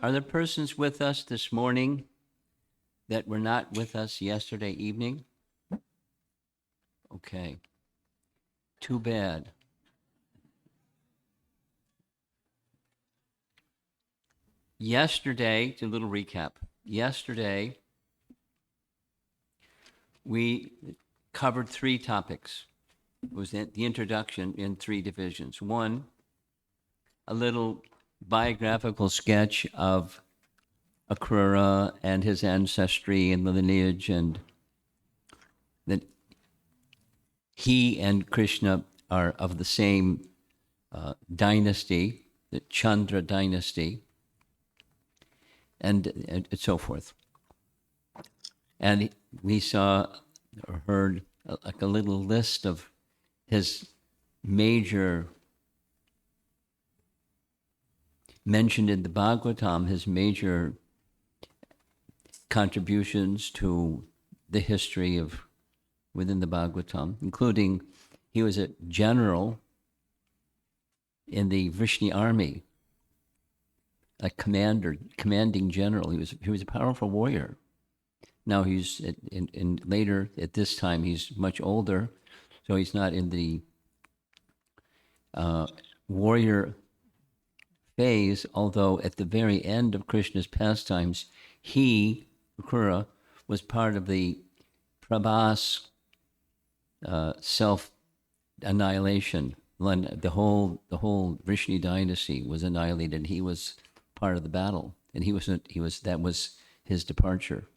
Are there persons with us this morning that were not with us yesterday evening? Okay. Too bad. Yesterday, a little recap. Yesterday, we covered three topics. It was the introduction in three divisions. One, a little biographical sketch of Akrura and his ancestry and the lineage, and that he and Krishna are of the same dynasty, the Chandra dynasty, and so forth. And we saw or heard like a little list of his major, mentioned in the Bhagavatam, his major contributions to the history of within the Bhagavatam, including he was a general in the Vrishni army, a commanding general. He was a powerful warrior. Now he's in later at this time he's much older, so he's not in the warrior phase. Although at the very end of Krishna's pastimes, he, Akrura, was part of the Prabhas self annihilation. The whole Vrishni dynasty was annihilated. He was part of the battle, and that was his departure,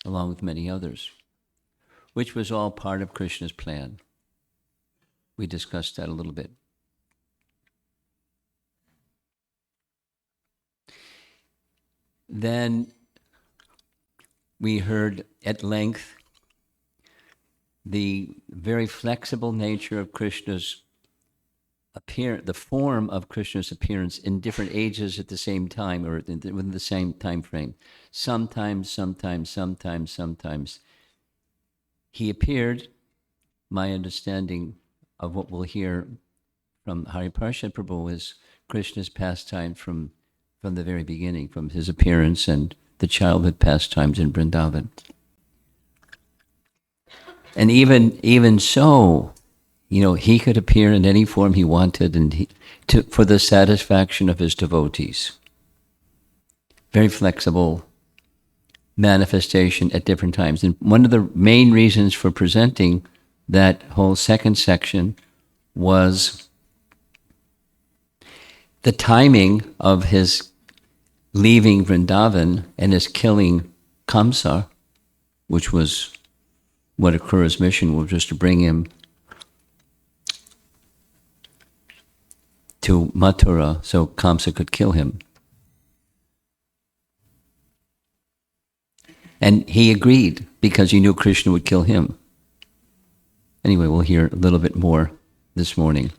along with many others, which was all part of Krishna's plan. We discussed that a little bit. Then we heard at length the very flexible nature of Krishna's appearance, the form of Krishna's appearance in different ages at the same time, or within the same time frame. Sometimes he appeared. My understanding of what we'll hear from Hariprasad Prabhu is Krishna's pastime from the very beginning, from his appearance and the childhood pastimes in Vrindavan. And even so, he could appear in any form he wanted, and for the satisfaction of his devotees. Very flexible manifestation at different times. And one of the main reasons for presenting that whole second section was the timing of his leaving Vrindavan and his killing Kamsa, which was what Akrura's mission was, just to bring him to Mathura so Kamsa could kill him. And he agreed because he knew Krishna would kill him. Anyway, we'll hear a little bit more this morning.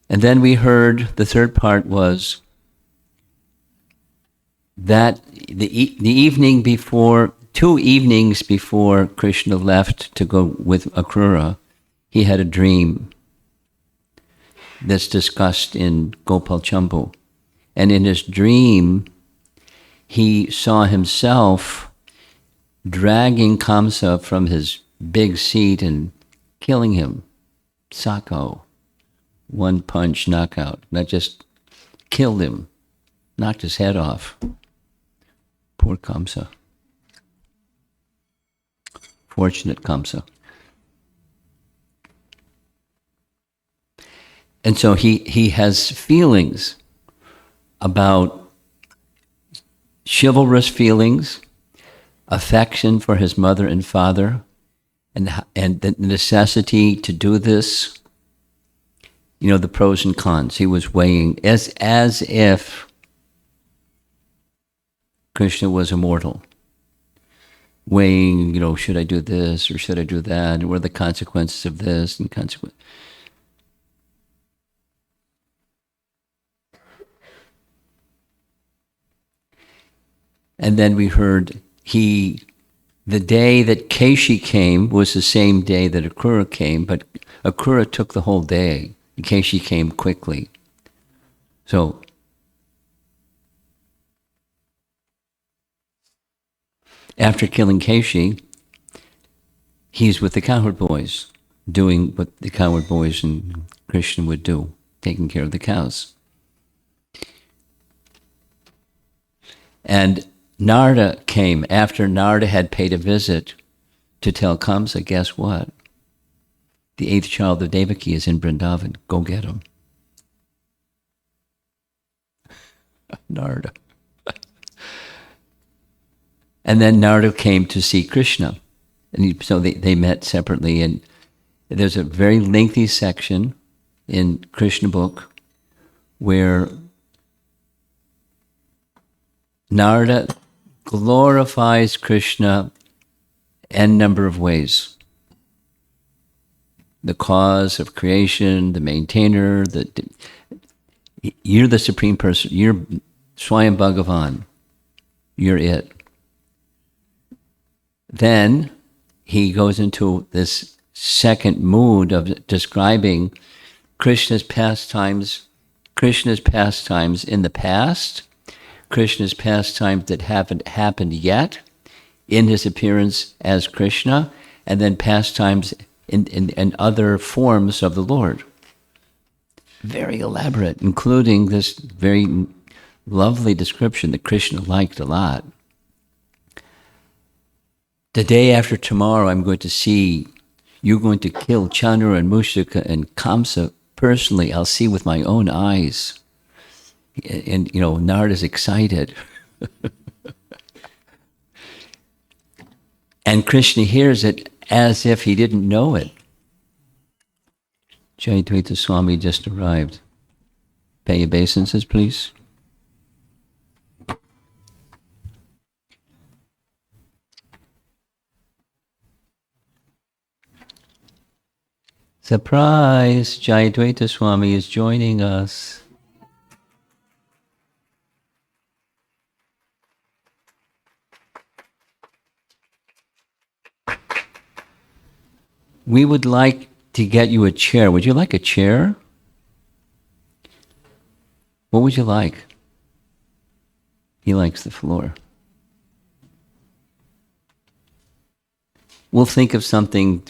And then we heard the third part was that the evening before, 2 evenings before Krishna left to go with Akrura, he had a dream that's discussed in Gopal Chambu. And in his dream, he saw himself dragging Kamsa from his big seat and killing him. Sako. One punch knockout. Not just killed him, knocked his head off. Poor Kamsa. Fortunate Kamsa. And so he has feelings about chivalrous feelings, affection for his mother and father, and the necessity to do this. The pros and cons. He was weighing as if Krishna was immortal. Weighing, should I do this or should I do that? What are the consequences of this and consequence? And then we heard the day that Keshi came was the same day that Akrura came, but Akrura took the whole day. Keshi came quickly. So after killing Keshi, he's with the cowherd boys, doing what the cowherd boys and Krishna would do, taking care of the cows. And Narada came after Narada had paid a visit to tell Kamsa, guess what? The 8th child of Devaki is in Vrindavan. Go get him. Narada. And then Narada came to see Krishna. And so they met separately. And there's a very lengthy section in Krishna book where Narada glorifies Krishna n number of ways. The cause of creation, the maintainer, you're the supreme person, you're Swayam Bhagavan, you're it. Then he goes into this second mood of describing Krishna's pastimes in the past, Krishna's pastimes that haven't happened yet in his appearance as Krishna, and then pastimes in other forms of the Lord. Very elaborate, including this very lovely description that Krishna liked a lot. The day after tomorrow, I'm going to see, you're going to kill Chandra and Mushika and Kamsa personally. I'll see with my own eyes. And, Narada's excited. And Krishna hears it as if he didn't know it. Jayadvaita Swami just arrived. Pay obeisances, please. Surprise! Jayadvaita Swami is joining us. We would like to get you a chair. Would you like a chair? What would you like? He likes the floor. We'll think of something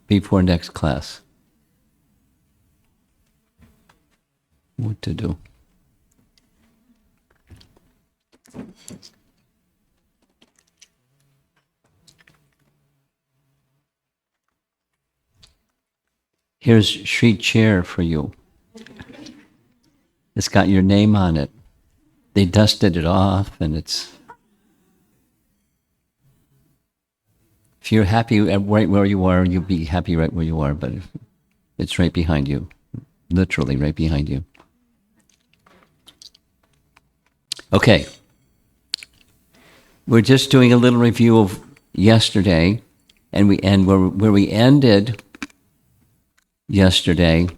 before next class. What to do? Here's Sri chair for you. It's got your name on it. They dusted it off, and it's... If you're happy right where you are, you'll be happy right where you are, but it's right behind you. Literally right behind you. Okay. We're just doing a little review of yesterday, and where we ended yesterday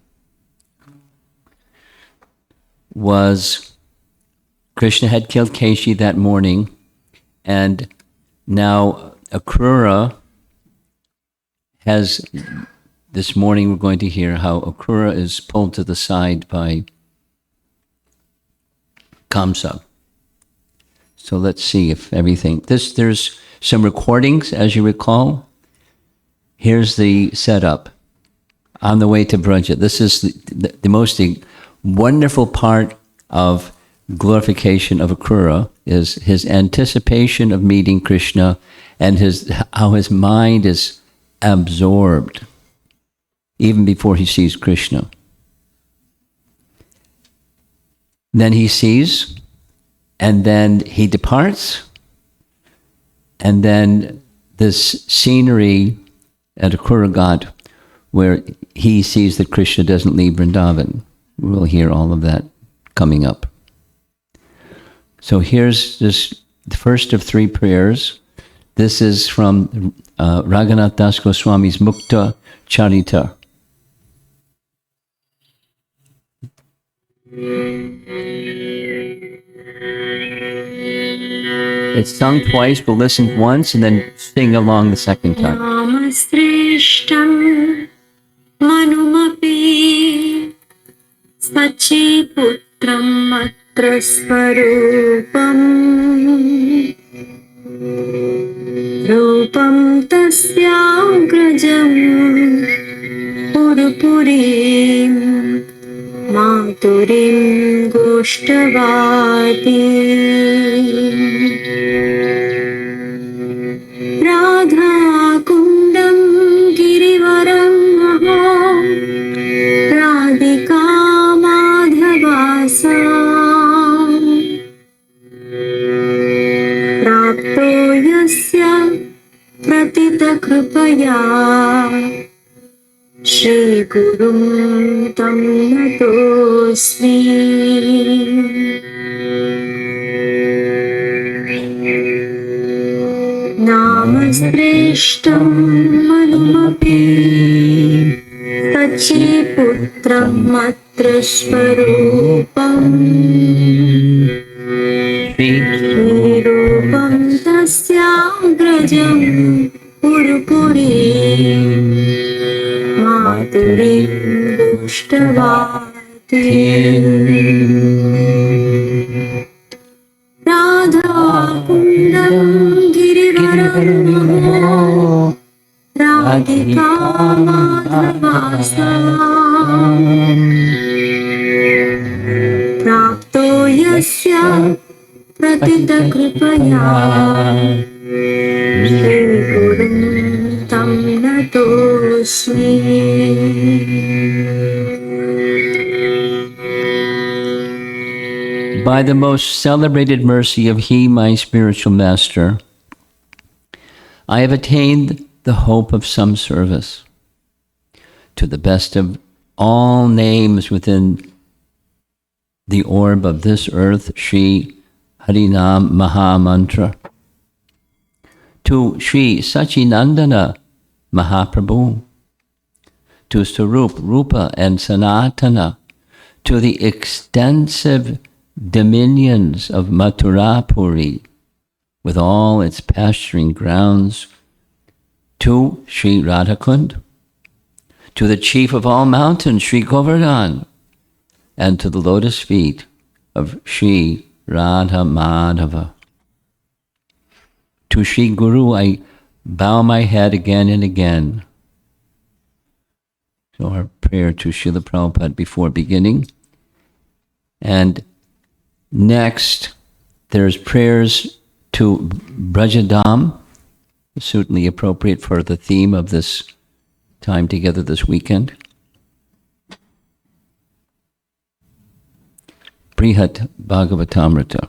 was Krishna had killed Keshi that morning, and now Akrura has, this morning we're going to hear how Akrura is pulled to the side by Kamsa. So let's see if everything, there's some recordings, as you recall. Here's the setup. On the way to Braja. This is the most wonderful part of glorification of Akrura, is his anticipation of meeting Krishna and how his mind is absorbed even before he sees Krishna. Then he sees, and then he departs, and then this scenery at Akrura Ghat, where he sees that Krishna doesn't leave Vrindavan. We'll hear all of that coming up. So here's the first of 3 prayers. This is from Raghunath Das Goswami's Mukta Charita. It's sung twice, we'll listen once and then sing along the second time. Manumapī सचीपुत्रम् अत्र स्वरूपम् रूपं तस्याग्रजम् पुरपुरीं मातुरीं गोष्ठवाती राधाकुण्डं गिरिवरं महा राधिका माधवासा प्राप्तो यस्य प्रतितकृपया श्रीगुरुं तं नतोऽस्मि। नामश्रेष्ठं मनुमपि सचीपुत्रम् अत्र स्वरूपम् श्रीरूपं तस्याग्रजम् पुरपुरीं मातुरीं गोष्ठवाती राधाकुण्डं गिरिवरं राधिका माधवासा प्राप्तो यस्य प्रतितकृपया श्रीगुरुं तं नतोऽस्मि। By the most celebrated mercy of He, my spiritual master, I have attained the hope of some service to the best of all names within the orb of this earth, Shri Harinam Mahamantra, to Shri Sachinandana Mahaprabhu, to Sarup, Rupa, and Sanatana, to the extensive dominions of Mathurapuri, with all its pasturing grounds, to Sri Radhakund, to the chief of all mountains, Sri Govardhan, and to the lotus feet of Sri Radha Madhava. To Sri Guru, I bow my head again and again. So our prayer to Srila Prabhupada before beginning. And next, there's prayers to Brajadam, certainly appropriate for the theme of this time together this weekend. Brihat Bhagavatamrita.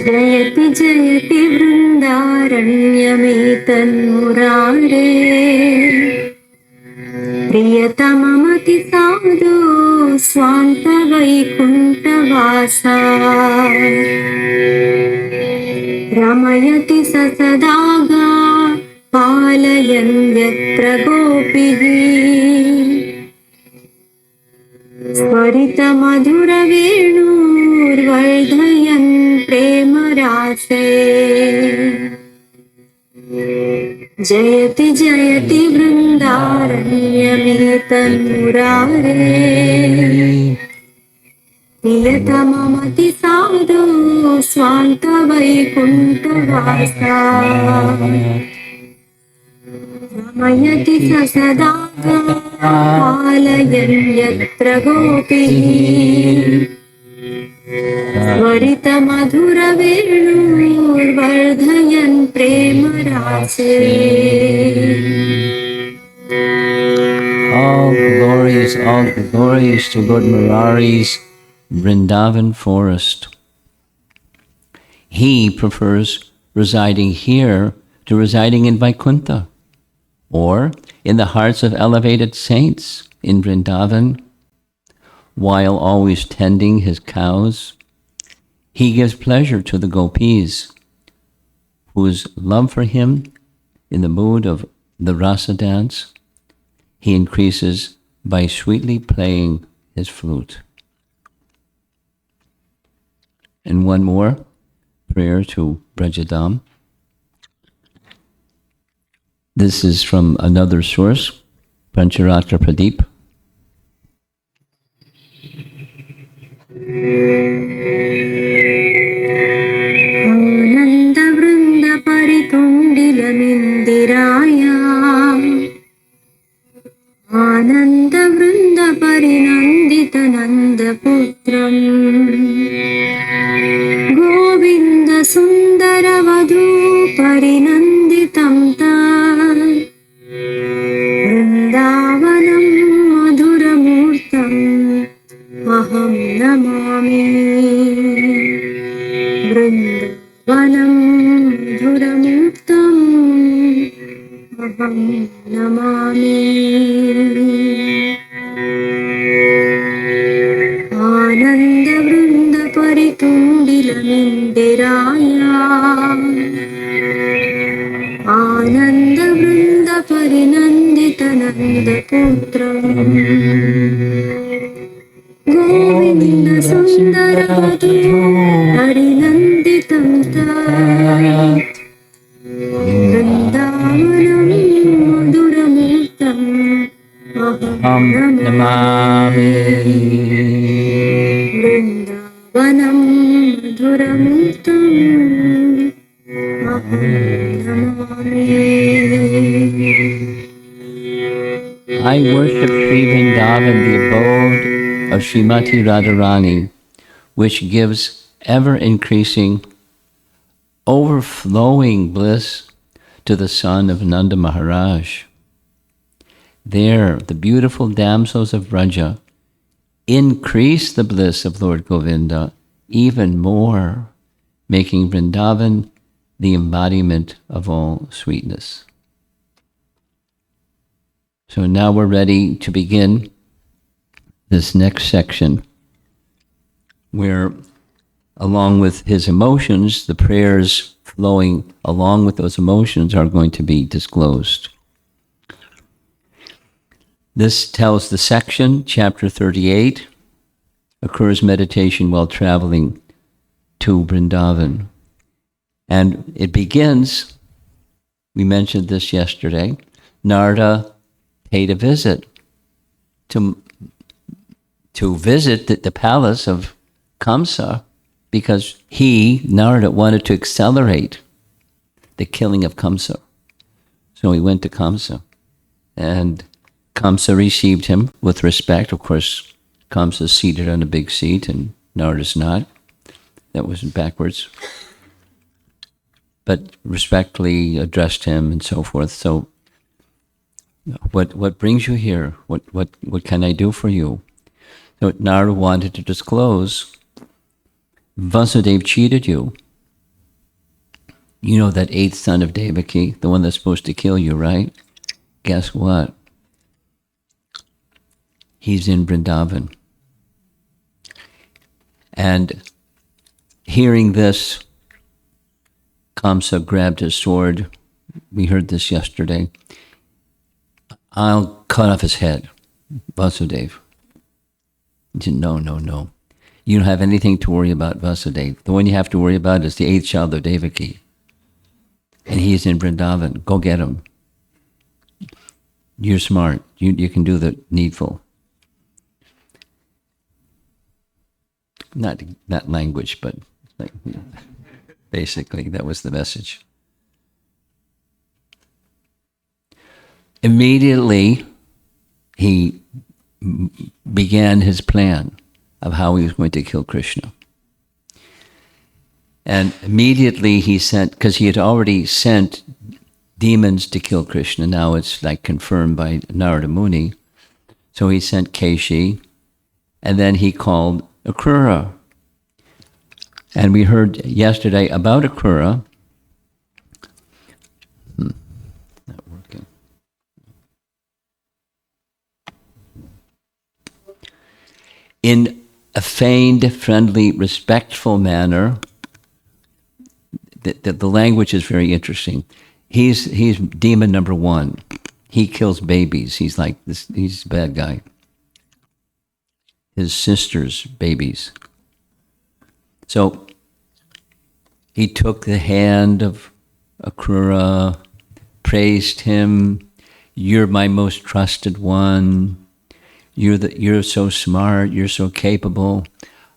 जयति जयति वृन्दारण्यमेतन्मुरारे प्रियतममति साधु स्वान्तवैकुण्ठवासा रमयति स सदागा पालयन् यत्र गोपीः स्वरितमधुरवेणुर्वर्धयन् प्रेमरासे जयति जयति वृन्दारण्यमेतन्मुरारे प्रियतममति साधु स्वान्तवैकुण्ठवासा रमयति स सदा पालयन् यत्र गोपीः स्वरितमधुरवेणुर्वर्धयन् प्रेमरासे। All glories to Lord Murari's Vrindavan forest. He prefers residing here to residing in Vaikuntha, or in the hearts of elevated saints in Vrindavan. While always tending his cows, he gives pleasure to the gopis, whose love for him, in the mood of the rasa dance, he increases by sweetly playing his flute. And one more prayer to Brajadam. This is from another source, Pancharatra Pradeep. आनन्द वृन्द परितुण्डिलमिन्दिराय आनन्द वृन्द परिनन्दित नन्दपुत्रम् गोविन्द सुन्दर वधू परिनन्दितं वृन्दावनं मधुरमूर्तम् अहं नमामि वृन्दावनं मधुरमूर्तम् अहं नमामि आनन्द वृन्द परितुण्डिलमिन्दिराय आनन्द वृन्द परिनन्दित नन्दपुत्रम् गोविन्द सुन्दर वधू परिनन्दितं वृन्दावनं मधुरमूर्तम् अहं नमामि वृन्दावनं मधुरमूर्तम् अहं Namami I worship Sri Vrindavan, the abode of Srimati Radharani, which gives ever-increasing, overflowing bliss to the son of Nanda Maharaj. There, the beautiful damsels of Vraja increase the bliss of Lord Govinda even more, making Vrindavan the embodiment of all sweetness. So now we're ready to begin this next section where, along with his emotions, the prayers flowing along with those emotions are going to be disclosed. This tells the section, chapter 38, Akrura's meditation while traveling to Vrindavan. And it begins, we mentioned this yesterday, Narada paid a visit to visit the palace of Kamsa because he, Narada, wanted to accelerate the killing of Kamsa. So he went to Kamsa, and Kamsa received him with respect. Of course, Kamsa's seated on a big seat and Narada's not. That was backwards. But respectfully addressed him and so forth. So what brings you here? What can I do for you? So Narada wanted to disclose, Vasudeva cheated you. You know that eighth son of Devaki, the one that's supposed to kill you, right? Guess what? He's in Vrindavan. And hearing this, Kamsa grabbed his sword. We heard this yesterday. I'll cut off his head, Vasudeva. He said, no. You don't have anything to worry about, Vasudeva. The one you have to worry about is the eighth child of Devaki. And he's in Vrindavan. Go get him. You're smart. You can do the needful. Not that language, but like, basically that was the message. Immediately, he began his plan of how he was going to kill Krishna. And immediately he sent, because he had already sent demons to kill Krishna, now it's like confirmed by Narada Muni. So he sent Keshi, and then he called Akrura. And we heard yesterday about Akrura. Not working. In a feigned, friendly, respectful manner. The language is very interesting. He's demon number one. He kills babies. He's like this. He's a bad guy. His sister's babies. So he took the hand of Akrura, praised him. You're my most trusted one. You're so smart. You're so capable.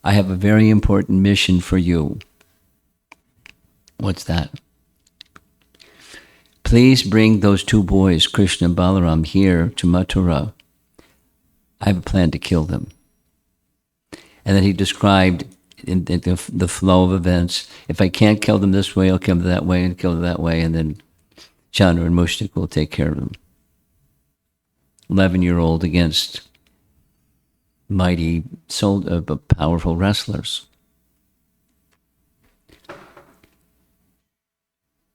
I have a very important mission for you. What's that? Please bring those two boys, Krishna and Balaram, here to Mathura. I have a plan to kill them. And then he described in the flow of events, if I can't kill them this way, I'll kill them that way, and kill them that way, and then Chandra and Mushtik will take care of them. 11-year-old against mighty, powerful wrestlers.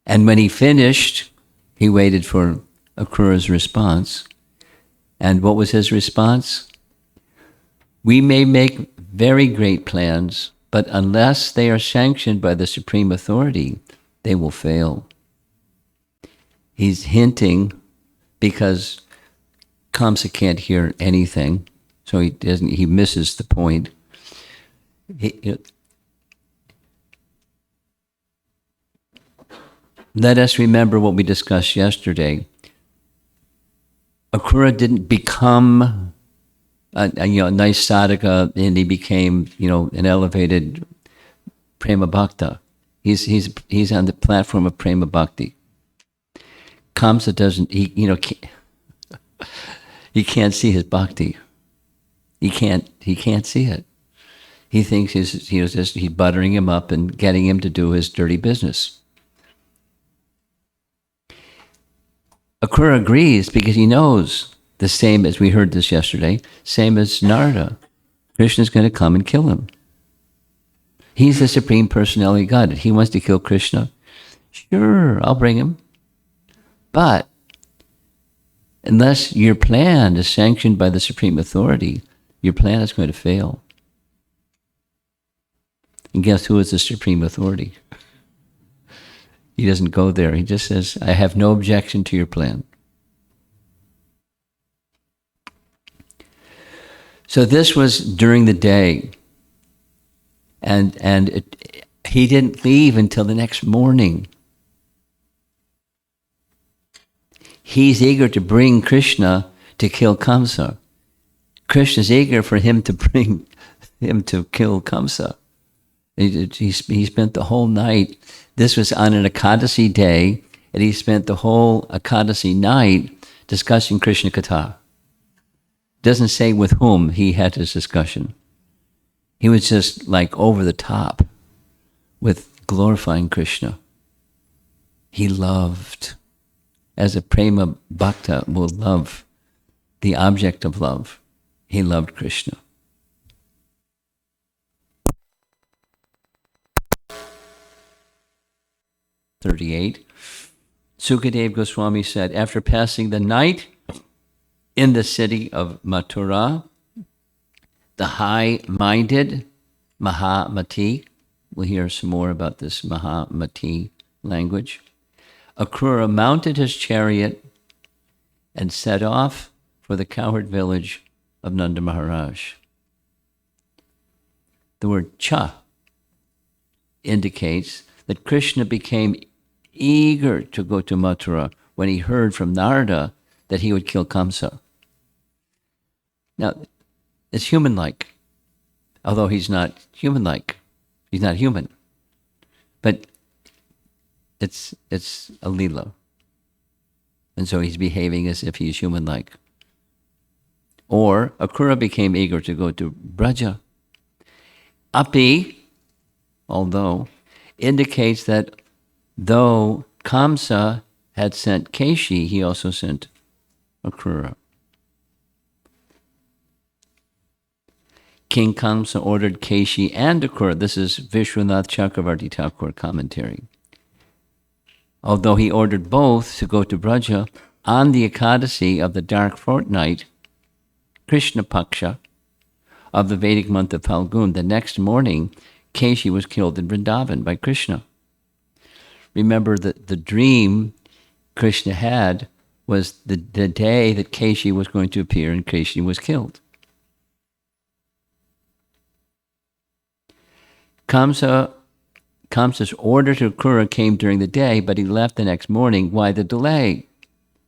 And when he finished, he waited for Akrura's response. And what was his response? We may make very great plans, but unless they are sanctioned by the supreme authority, they will fail. He's hinting because Kamsa can't hear anything, so he misses the point. Let us remember what we discussed yesterday. Akrura didn't become a nice sadhaka, and he became an elevated prema bhakta. He's on the platform of prema bhakti. Kamsa doesn't. He can't see his bhakti. He can't see it. He thinks he's buttering him up and getting him to do his dirty business. Akrura agrees because he knows the same as we heard this yesterday, same as Narada. Krishna's going to come and kill him. He's the Supreme Personality of God. If he wants to kill Krishna, sure, I'll bring him. But unless your plan is sanctioned by the Supreme Authority, your plan is going to fail. And guess who is the Supreme Authority? He doesn't go there. He just says, I have no objection to your plan. So this was during the day. And he didn't leave until the next morning. He's eager to bring Krishna to kill Kamsa. Krishna's eager for him to bring him to kill Kamsa. He spent the whole night. This was on an Ekadasi day, and he spent the whole Ekadasi night discussing Krishna Katha. Doesn't say with whom he had his discussion. He was just like over the top with glorifying Krishna. He loved, as a prema bhakta will love the object of love. He loved Krishna. (38) Sukadev Goswami said, after passing the night in the city of Mathura, the high-minded Mahamati, we'll hear some more about this Mahamati language, Akrura mounted his chariot and set off for the cowherd village of Nanda Maharaj. The word cha indicates that Krishna became eager to go to Mathura when he heard from Narada that he would kill Kamsa. Now, it's human-like, although he's not human-like. He's not human. But it's a lila. And so he's behaving as if he's human-like. Or Akrura became eager to go to Braja. Api, although, indicates that though Kamsa had sent Keshi, he also sent Akrura. King Kamsa ordered Keshi and Akrura. This is Vishwanath Chakravarti Thakur commentary. Although he ordered both to go to Braja, on the Ekadasi of the dark fortnight, Krishna Paksha, of the Vedic month of Falgun, the next morning, Keshi was killed in Vrindavan by Krishna. Remember that the dream Krishna had was the day that Keshi was going to appear, and Keshi was killed. Kamsa's order to Akrura came during the day, but he left the next morning. Why the delay?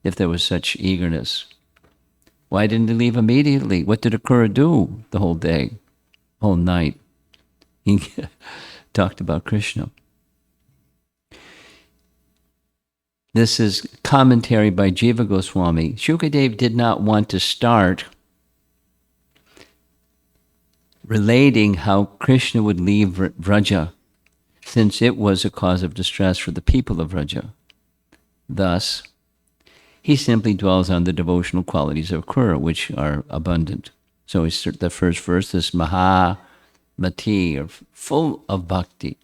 if there was such eagerness. Why didn't he leave immediately? What did Akrura do the whole day, whole night? He talked about Krishna. This is commentary by Jiva Goswami. Shukadev did not want to start relating how Krishna would leave Vraja, since it was a cause of distress for the people of Vraja. Thus, he simply dwells on the devotional qualities of Akrura, which are abundant. So the first verse is Mahamati, or full of bhakti.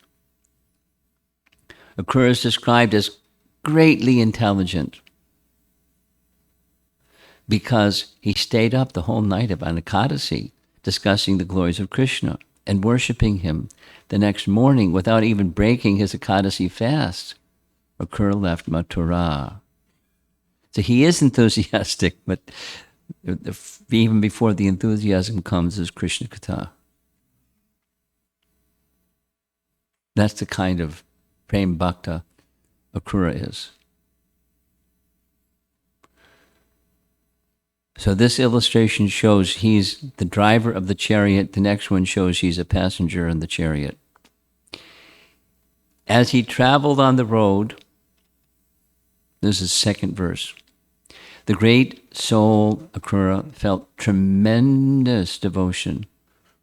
Akrura is described as greatly intelligent because he stayed up the whole night of Anakadasi discussing the glories of Krishna and worshipping him. The next morning, without even breaking his Ekadasi fast, Akrura left Mathura. So he is enthusiastic, but even before the enthusiasm comes is Krishna Katha. That's the kind of Prem Bhakta Akrura is. So this illustration shows he's the driver of the chariot. The next one shows he's a passenger in the chariot. As he traveled on the road, this is second verse, the great soul Akrura felt tremendous devotion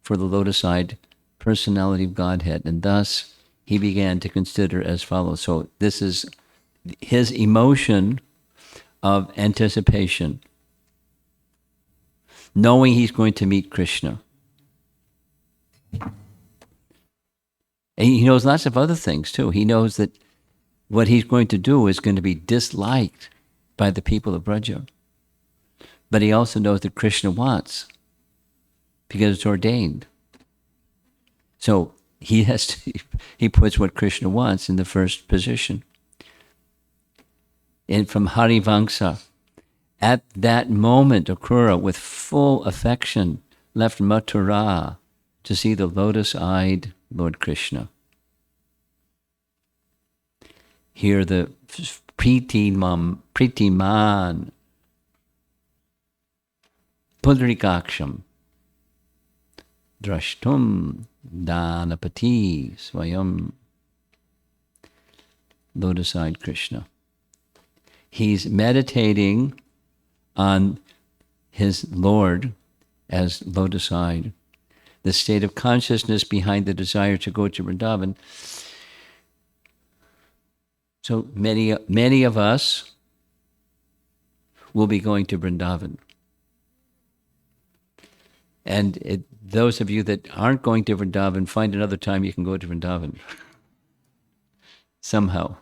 for the lotus-eyed personality of Godhead, and thus he began to consider as follows. So this is his emotion of anticipation, knowing he's going to meet Krishna. And he knows lots of other things too. He knows that what he's going to do is going to be disliked by the people of Braja. But he also knows that Krishna wants, because it's ordained. So he puts what Krishna wants in the first position. And from Harivamsa, at that moment, Akrura, with full affection, left Mathura to see the lotus-eyed Lord Krishna. Here the Pritiman Pudrikaksham Drashtum Dhanapati Swayam, lotus-eyed Krishna. He's meditating on his Lord as lotus-eyed, the state of consciousness behind the desire to go to Vrindavan. So many of us will be going to Vrindavan. And those of you that aren't going to Vrindavan, find another time you can go to Vrindavan. Somehow.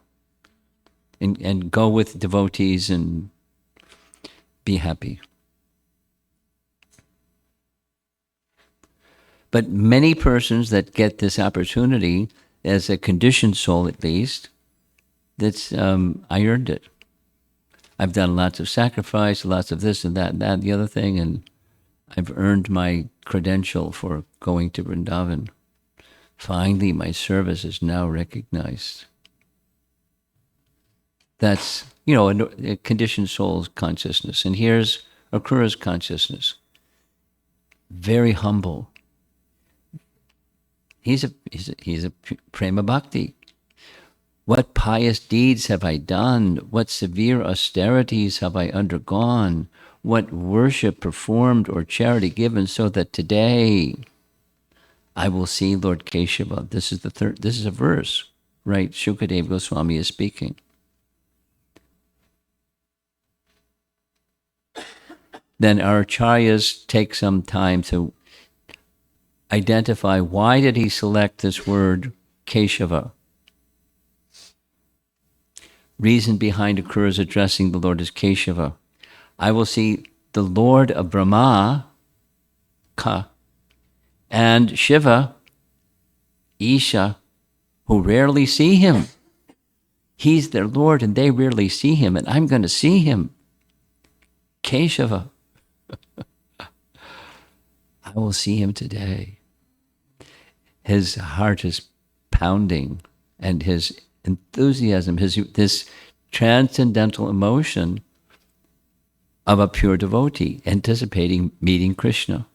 And go with devotees and be happy. But many persons that get this opportunity, as a conditioned soul at least, that's I earned it. I've done lots of sacrifice, lots of this and that and that and the other thing, and I've earned my credential for going to Vrindavan. Finally, my service is now recognized. That's, a conditioned soul's consciousness. And here's Akrura's consciousness. Very humble. He's a prema bhakti. What pious deeds have I done? What severe austerities have I undergone? What worship performed or charity given, so that today I will see Lord Keshava. This is a verse, right? Shukadev Goswami is speaking. Then our acharyas take some time to identify why did he select this word Keshava. Reason behind Akrura's addressing the Lord as Keshava. I will see the Lord of Brahma, Ka, and Shiva, Isha, who rarely see him. He's their Lord and they rarely see him, and I'm going to see him. Keshava. I will see him today. His heart is pounding, and his enthusiasm, this transcendental emotion of a pure devotee, anticipating meeting Krishna.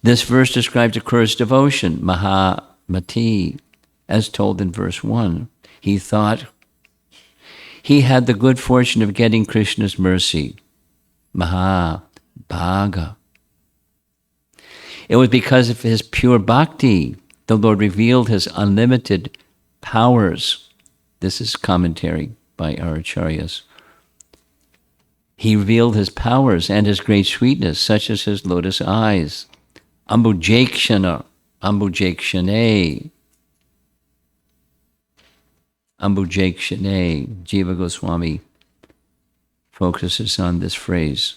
This verse describes Akrura's devotion, Mahamati, as told in verse 1. He thought he had the good fortune of getting Krishna's mercy, Mahabhaga. It was because of his pure bhakti the Lord revealed his unlimited powers. This is commentary by our acharyas. He revealed his powers and his great sweetness, such as his lotus eyes. Ambujakshana, Ambujakshane. Ambujakshane. Jiva Goswami focuses on this phrase,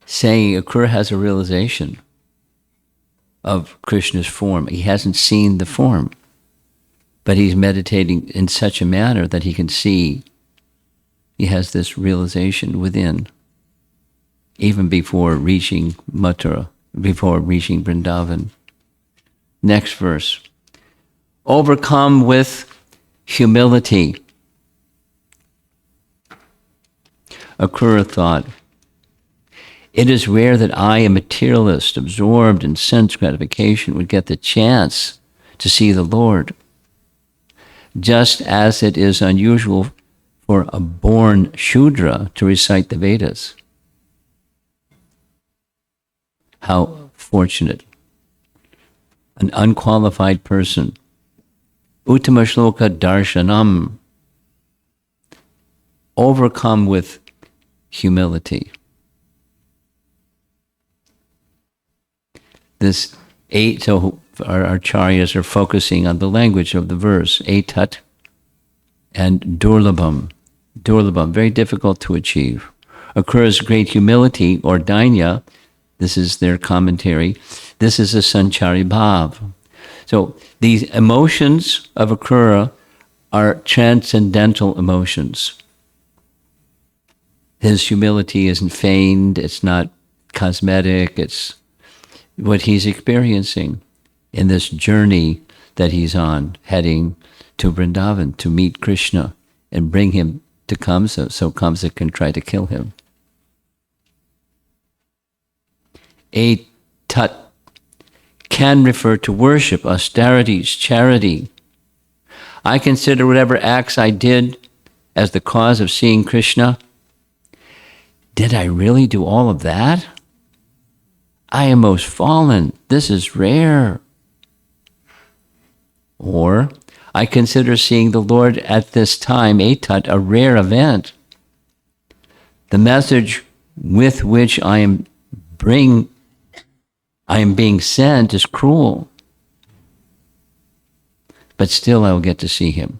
saying Akrura has a realization of Krishna's form. He hasn't seen the form, but he's meditating in such a manner that he can see. He has this realization within, even before reaching Mathura, before reaching Vrindavan. Next verse. Overcome with humility. Akrura thought, it is rare that I, a materialist, absorbed in sense gratification, would get the chance to see the Lord, just as it is unusual for a born Shudra to recite the Vedas. How fortunate. An unqualified person. Uttama shloka darshanam. Overcome with humility. This eight, so our acharyas are focusing on the language of the verse, etat and durlabham. Durlabham, very difficult to achieve. Akrura's great humility, or dainya, this is their commentary, this is a sanchari bhav. So these emotions of Akrura are transcendental emotions. His humility isn't feigned, it's not cosmetic, it's what he's experiencing in this journey that he's on, heading to Vrindavan to meet Krishna and bring him to Kamsa, so Kamsa can try to kill him. A tat can refer to worship, austerities, charity. I consider whatever acts I did as the cause of seeing Krishna. Did I really do all of that? I am most fallen. This is rare. Or, I consider seeing the Lord at this time, etat, a rare event. The message with which I am being sent is cruel. But still I will get to see him.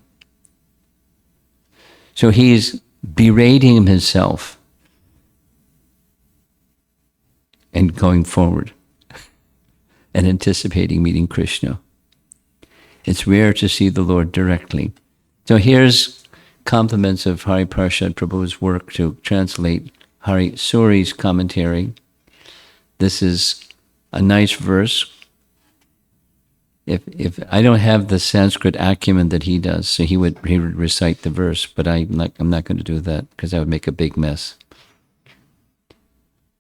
So he's berating himself and going forward and anticipating meeting Krishna. It's rare to see the Lord directly. So here's compliments of Hari Parshad Prabhu's work to translate Hari Suri's commentary. This is a nice verse. If I don't have the Sanskrit acumen that he does, so he would recite the verse, but I'm not going to do that because that would make a big mess.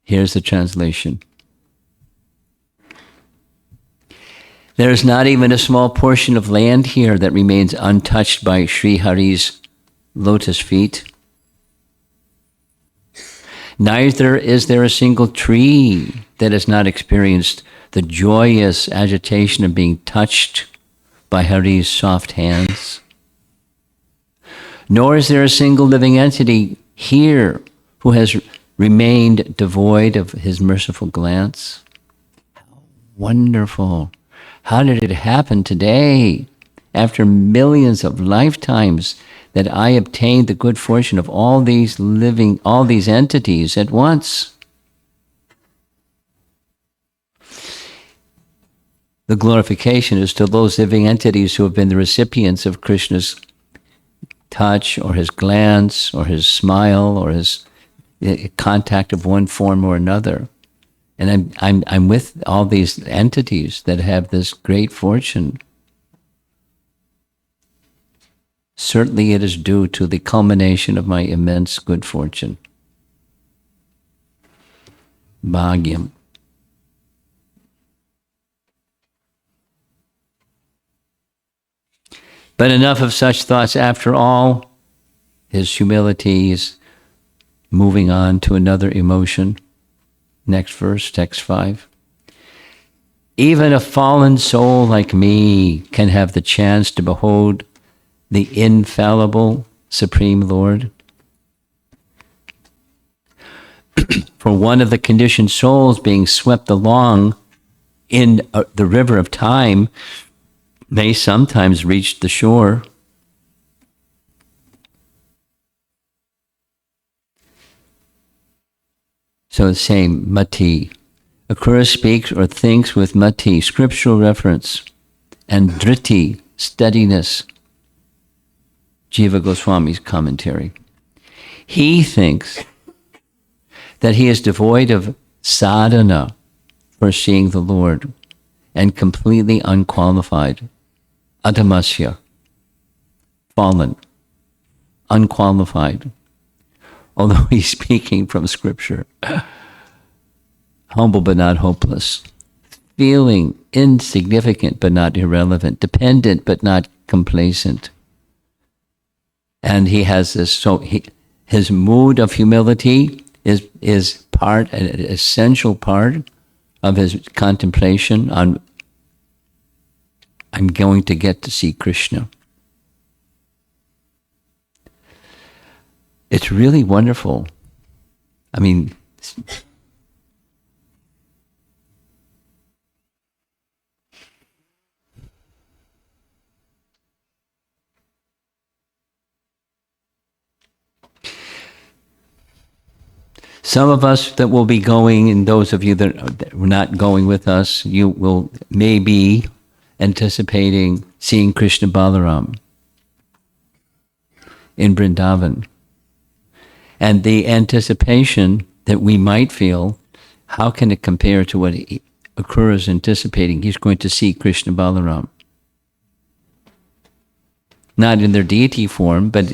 Here's the translation. There is not even a small portion of land here that remains untouched by Sri Hari's lotus feet. Neither is there a single tree that has not experienced the joyous agitation of being touched by Hari's soft hands. Nor is there a single living entity here who has remained devoid of his merciful glance. Wonderful. How did it happen today, after millions of lifetimes, that I obtained the good fortune of all these entities at once? The glorification is to those living entities who have been the recipients of Krishna's touch, or his glance, or his smile, or his contact of one form or another. And I'm with all these entities that have this great fortune. Certainly it is due to the culmination of my immense good fortune. Bhagyam. But enough of such thoughts. After all, his humility is moving on to another emotion. Next verse, text 5. Even a fallen soul like me can have the chance to behold the infallible Supreme Lord. For one of the conditioned souls being swept along in the river of time may sometimes reach the shore. So the same, mati. Akrura speaks or thinks with mati, scriptural reference, and driti, steadiness. Jiva Goswami's commentary. He thinks that he is devoid of sadhana for seeing the Lord and completely unqualified. Adhamasya, fallen, unqualified. Although he's speaking from scripture. Humble but not hopeless. Feeling insignificant but not irrelevant. Dependent but not complacent. And he has this, so his mood of humility is part, an essential part of his contemplation on, I'm going to get to see Krishna. It's really wonderful. I mean, some of us that will be going, and those of you that are not going with us, you will maybe anticipating seeing Krishna Balaram in Vrindavan. And the anticipation that we might feel, how can it compare to what Akrura is anticipating? He's going to see Krishna Balaram. Not in their deity form, but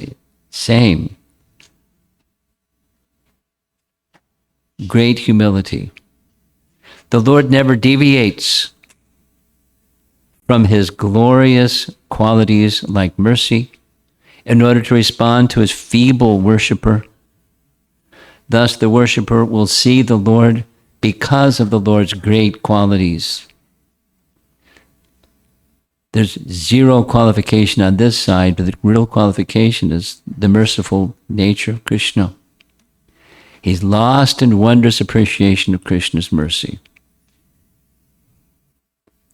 same. Great humility. The Lord never deviates from his glorious qualities like mercy in order to respond to his feeble worshiper. Thus, the worshiper will see the Lord because of the Lord's great qualities. There's zero qualification on this side, but the real qualification is the merciful nature of Krishna. He's lost in wondrous appreciation of Krishna's mercy.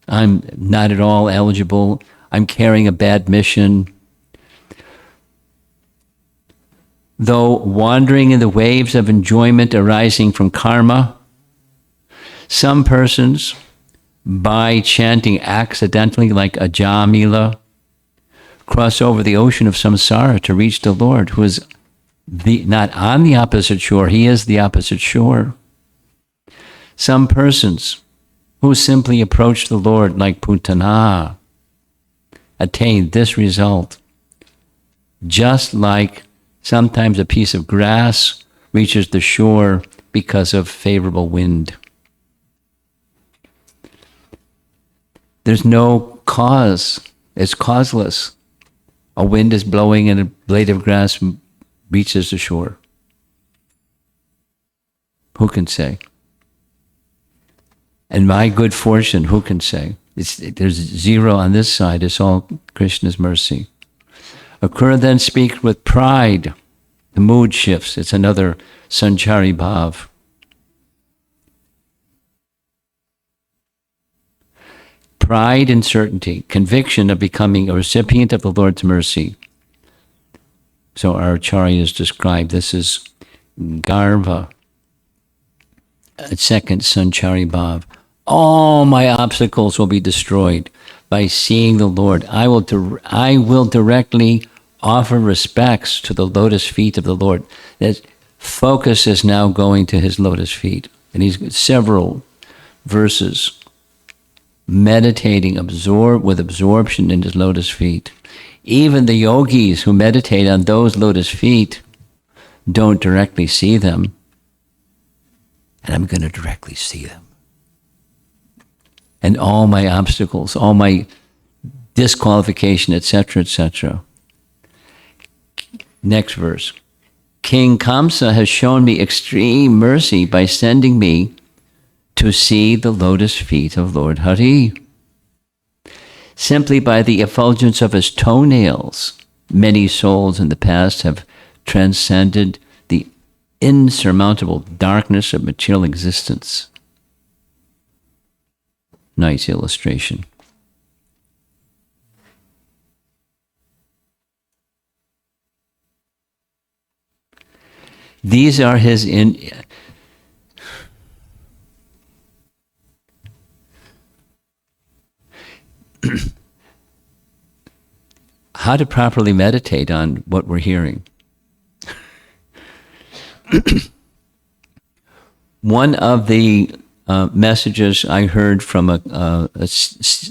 I'm not at all eligible. I'm carrying a bad mission. Though wandering in the waves of enjoyment arising from karma, some persons, by chanting accidentally like Ajamila, cross over the ocean of samsara to reach the Lord, who is not on the opposite shore, he is the opposite shore. Some persons who simply approach the Lord like Putana attain this result, just like sometimes a piece of grass reaches the shore because of favorable wind. There's no cause. It's causeless. A wind is blowing and a blade of grass reaches the shore. Who can say? And my good fortune, who can say? There's zero on this side. It's all Krishna's mercy. Akrura then speaks with pride. The mood shifts. It's another sanchari bhav. Pride and certainty, conviction of becoming a recipient of the Lord's mercy. So our acharyas describe this as garva, a second sanchari bhav. All my obstacles will be destroyed by seeing the Lord. I will directly offer respects to the lotus feet of the Lord. That focus is now going to his lotus feet. And he's got several verses meditating with absorption in his lotus feet. Even the yogis who meditate on those lotus feet don't directly see them. And I'm going to directly see them. And all my obstacles, all my disqualification, etc., etc. Next verse. King Kamsa has shown me extreme mercy by sending me to see the lotus feet of Lord Hari. Simply by the effulgence of his toenails, many souls in the past have transcended the insurmountable darkness of material existence. Nice illustration. These are his how to properly meditate on what we're hearing. One of the messages I heard from a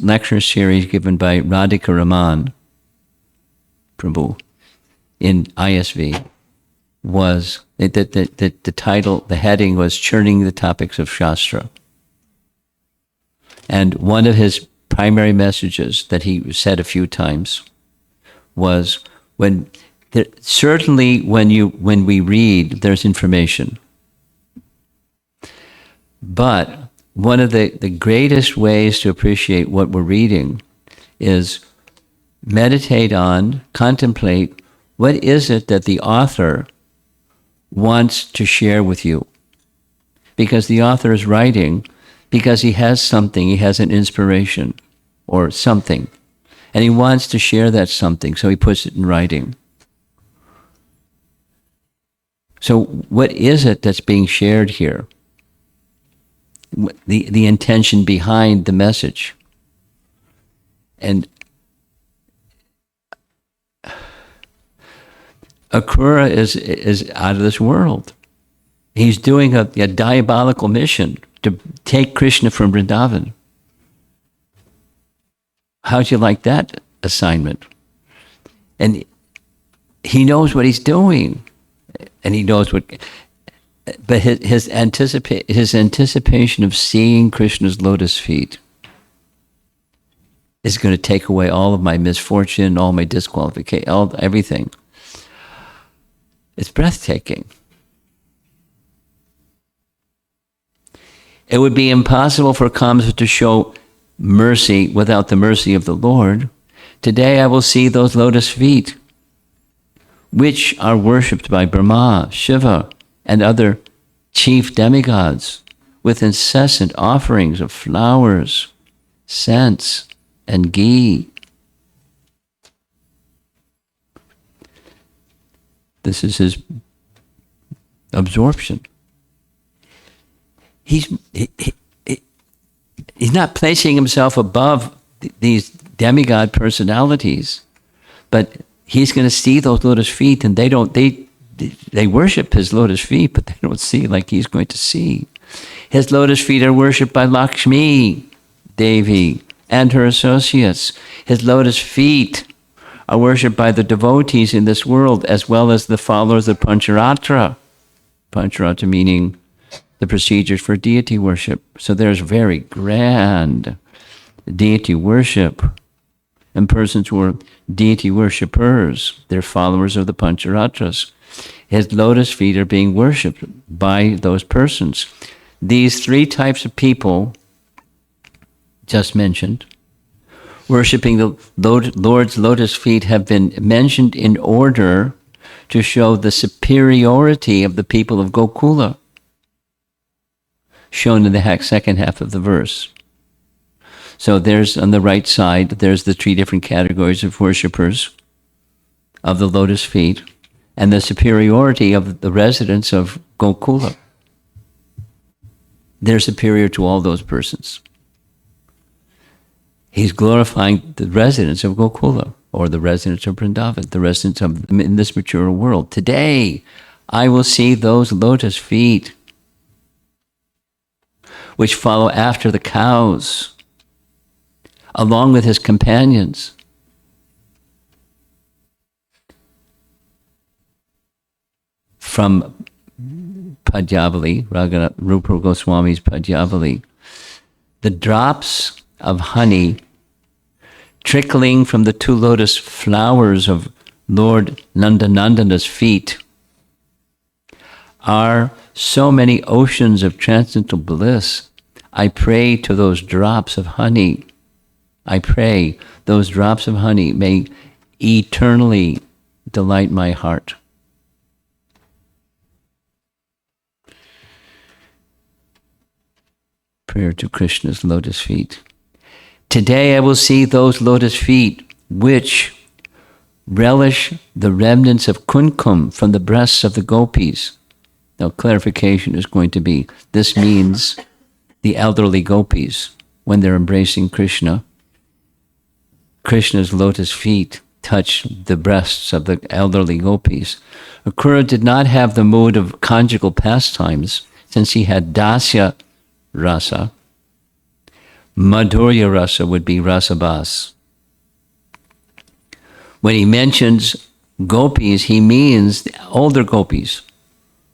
lecture series given by Radhika Raman Prabhu in ISV was the title, the heading was Churning the Topics of Shastra. And one of his primary messages that he said a few times was certainly when we read, there's information. But one of the greatest ways to appreciate what we're reading is meditate on, contemplate, what is it that the author wants to share with you? Because the author is writing because he has something, he has an inspiration or something, and he wants to share that something, so he puts it in writing. So what is it that's being shared here? The intention behind the message. And Akrura is out of this world. He's doing a diabolical mission to take Krishna from Vrindavan. How'd you like that assignment? And he knows what he's doing, and he knows what. But his anticipation of seeing Krishna's lotus feet is going to take away all of my misfortune, all my disqualification, everything. It's breathtaking. It would be impossible for Kamsa to show mercy without the mercy of the Lord. Today I will see those lotus feet, which are worshipped by Brahma, Shiva, and other chief demigods, with incessant offerings of flowers, scents, and ghee. This is his absorption. He's not placing himself above these demigod personalities, but he's going to see those lotus feet, and they worship his lotus feet, but they don't see like he's going to see. His lotus feet are worshipped by Lakshmi Devi and her associates. His lotus feet are worshipped by the devotees in this world, as well as the followers of Pancharatra. Pancharatra meaning the procedures for deity worship. So there's very grand deity worship. And persons who are deity worshippers, they're followers of the Pancharatras. His lotus feet are being worshipped by those persons. These three types of people just mentioned, worshipping the Lord's lotus feet, have been mentioned in order to show the superiority of the people of Gokula, shown in the second half of the verse. So there's, on the right side, there's the three different categories of worshippers of the lotus feet, and the superiority of the residents of Gokula. They're superior to all those persons. He's glorifying the residents of Gokula, or the residents of Vrindavan, the residents of in this mature world. Today, I will see those lotus feet which follow after the cows, along with his companions. from Padyavali, Rupa Goswami's Padyavali, the drops of honey trickling from the two lotus flowers of Lord Nandanandana's feet are so many oceans of transcendental bliss. I pray to those drops of honey. I pray those drops of honey may eternally delight my heart. Prayer to Krishna's lotus feet. Today I will see those lotus feet which relish the remnants of kunkum from the breasts of the gopis. Now clarification is going to be, this means the elderly gopis, when they're embracing Krishna, Krishna's lotus feet touch the breasts of the elderly gopis. Akrura did not have the mood of conjugal pastimes, since he had dasya rasa. Madhurya rasa would be rasabas. When he mentions gopis, he means the older gopis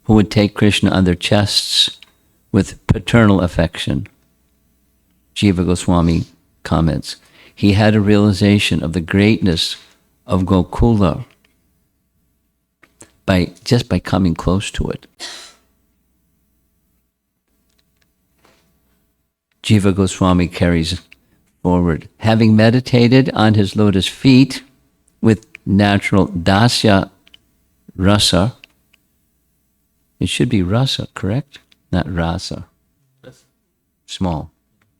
who would take Krishna on their chests with paternal affection. Jiva Goswami comments, he had a realization of the greatness of Gokula just by coming close to it. Jiva Goswami carries forward, having meditated on his lotus feet with natural dasya rasa. It should be rasa, correct? Not rasa. Small.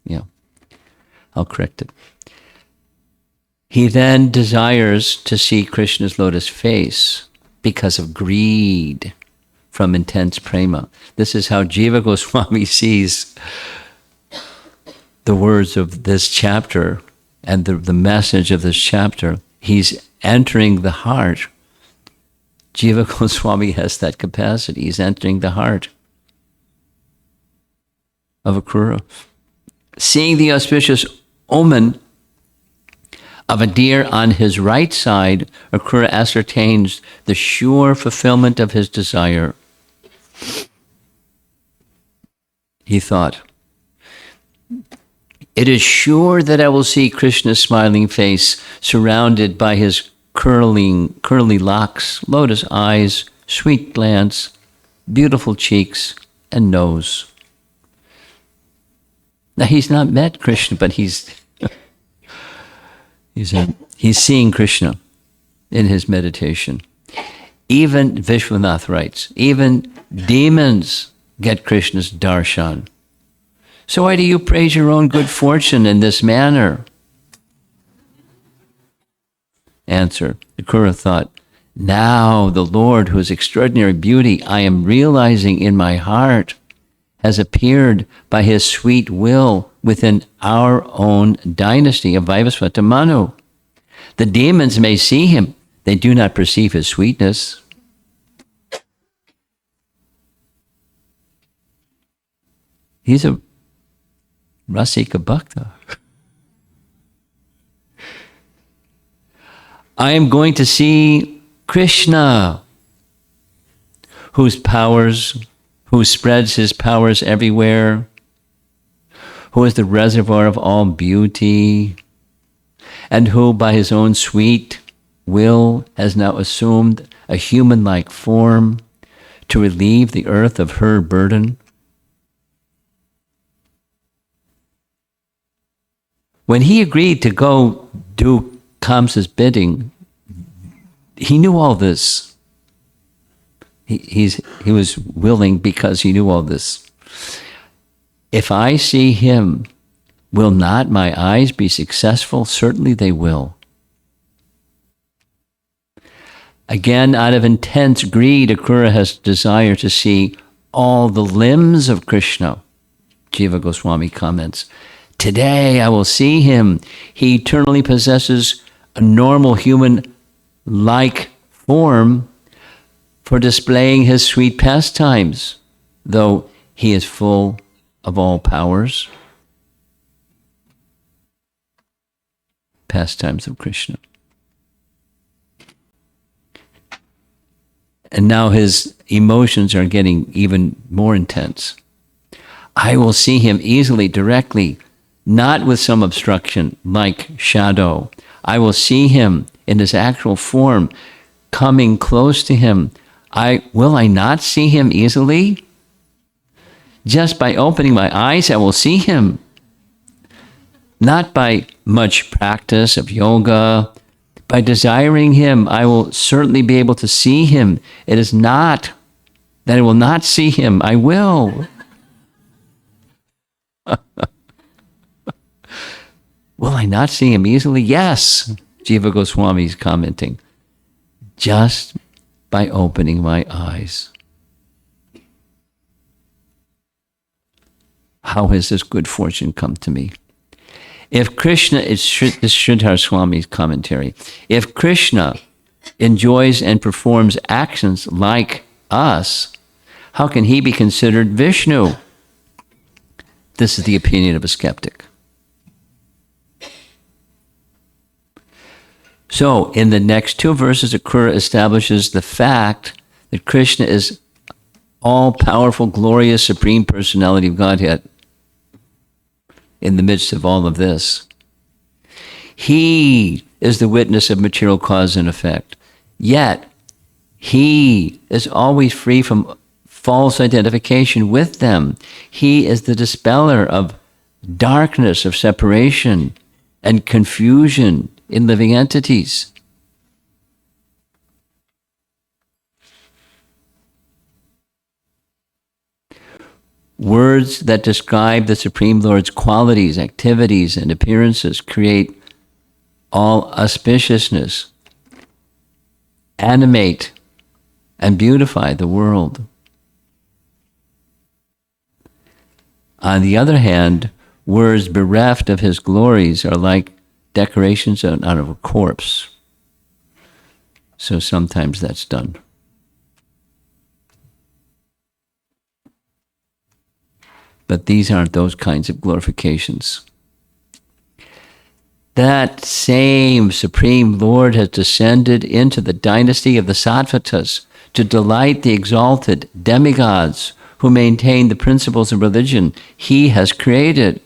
Yeah. I'll correct it. He then desires to see Krishna's lotus face because of greed from intense prema. This is how Jiva Goswami sees the words of this chapter and the message of this chapter. He's entering the heart. Jiva Goswami has that capacity. He's entering the heart of Akrura. Seeing the auspicious omen of a deer on his right side, Akrura ascertains the sure fulfillment of his desire. He thought, it is sure that I will see Krishna's smiling face surrounded by his curly locks, lotus eyes, sweet glance, beautiful cheeks, and nose. Now he's not met Krishna, but he's seeing Krishna in his meditation. Even Vishwanath writes, even demons get Krishna's darshan. So why do you praise your own good fortune in this manner? Answer, Akrura thought, now the Lord, whose extraordinary beauty I am realizing in my heart, has appeared by his sweet will within our own dynasty of Vaivasvata Manu. The demons may see him, they do not perceive his sweetness. He's a Rasika Bhakta. I am going to see Krishna, who spreads his powers everywhere, who is the reservoir of all beauty, and who by his own sweet will has now assumed a human-like form to relieve the earth of her burden. When he agreed to go do Kamsa's bidding, he knew all this. He was willing because he knew all this. If I see him, will not my eyes be successful? Certainly they will. Again, out of intense greed, Akrura has desire to see all the limbs of Krishna. Jiva Goswami comments, today I will see him. He eternally possesses a normal human-like form for displaying his sweet pastimes, though he is full of all powers. Pastimes of Krishna. And now his emotions are getting even more intense. I will see him easily, directly, not with some obstruction like shadow. I will see him in his actual form, coming close to him. Will I not see him easily? Just by opening my eyes, I will see him. Not by much practice of yoga. By desiring him, I will certainly be able to see him. It is not that I will not see him. I will. Will I not see him easily? Yes. Jiva Goswami is commenting. Just by opening my eyes. How has this good fortune come to me? If Krishna, this is Sridhar Swami's commentary, if Krishna enjoys and performs actions like us, how can he be considered Vishnu? This is the opinion of a skeptic. So, in the next two verses, Akrura establishes the fact that Krishna is all-powerful, glorious, supreme personality of Godhead in the midst of all of this. He is the witness of material cause and effect. Yet, he is always free from false identification with them. He is the dispeller of darkness, of separation, and confusion in living entities. Words that describe the Supreme Lord's qualities, activities, and appearances create all auspiciousness, animate, and beautify the world. On the other hand, words bereft of his glories are like decorations out of a corpse. So sometimes that's done. But these aren't those kinds of glorifications. That same Supreme Lord has descended into the dynasty of the Sattvatas to delight the exalted demigods who maintain the principles of religion he has created.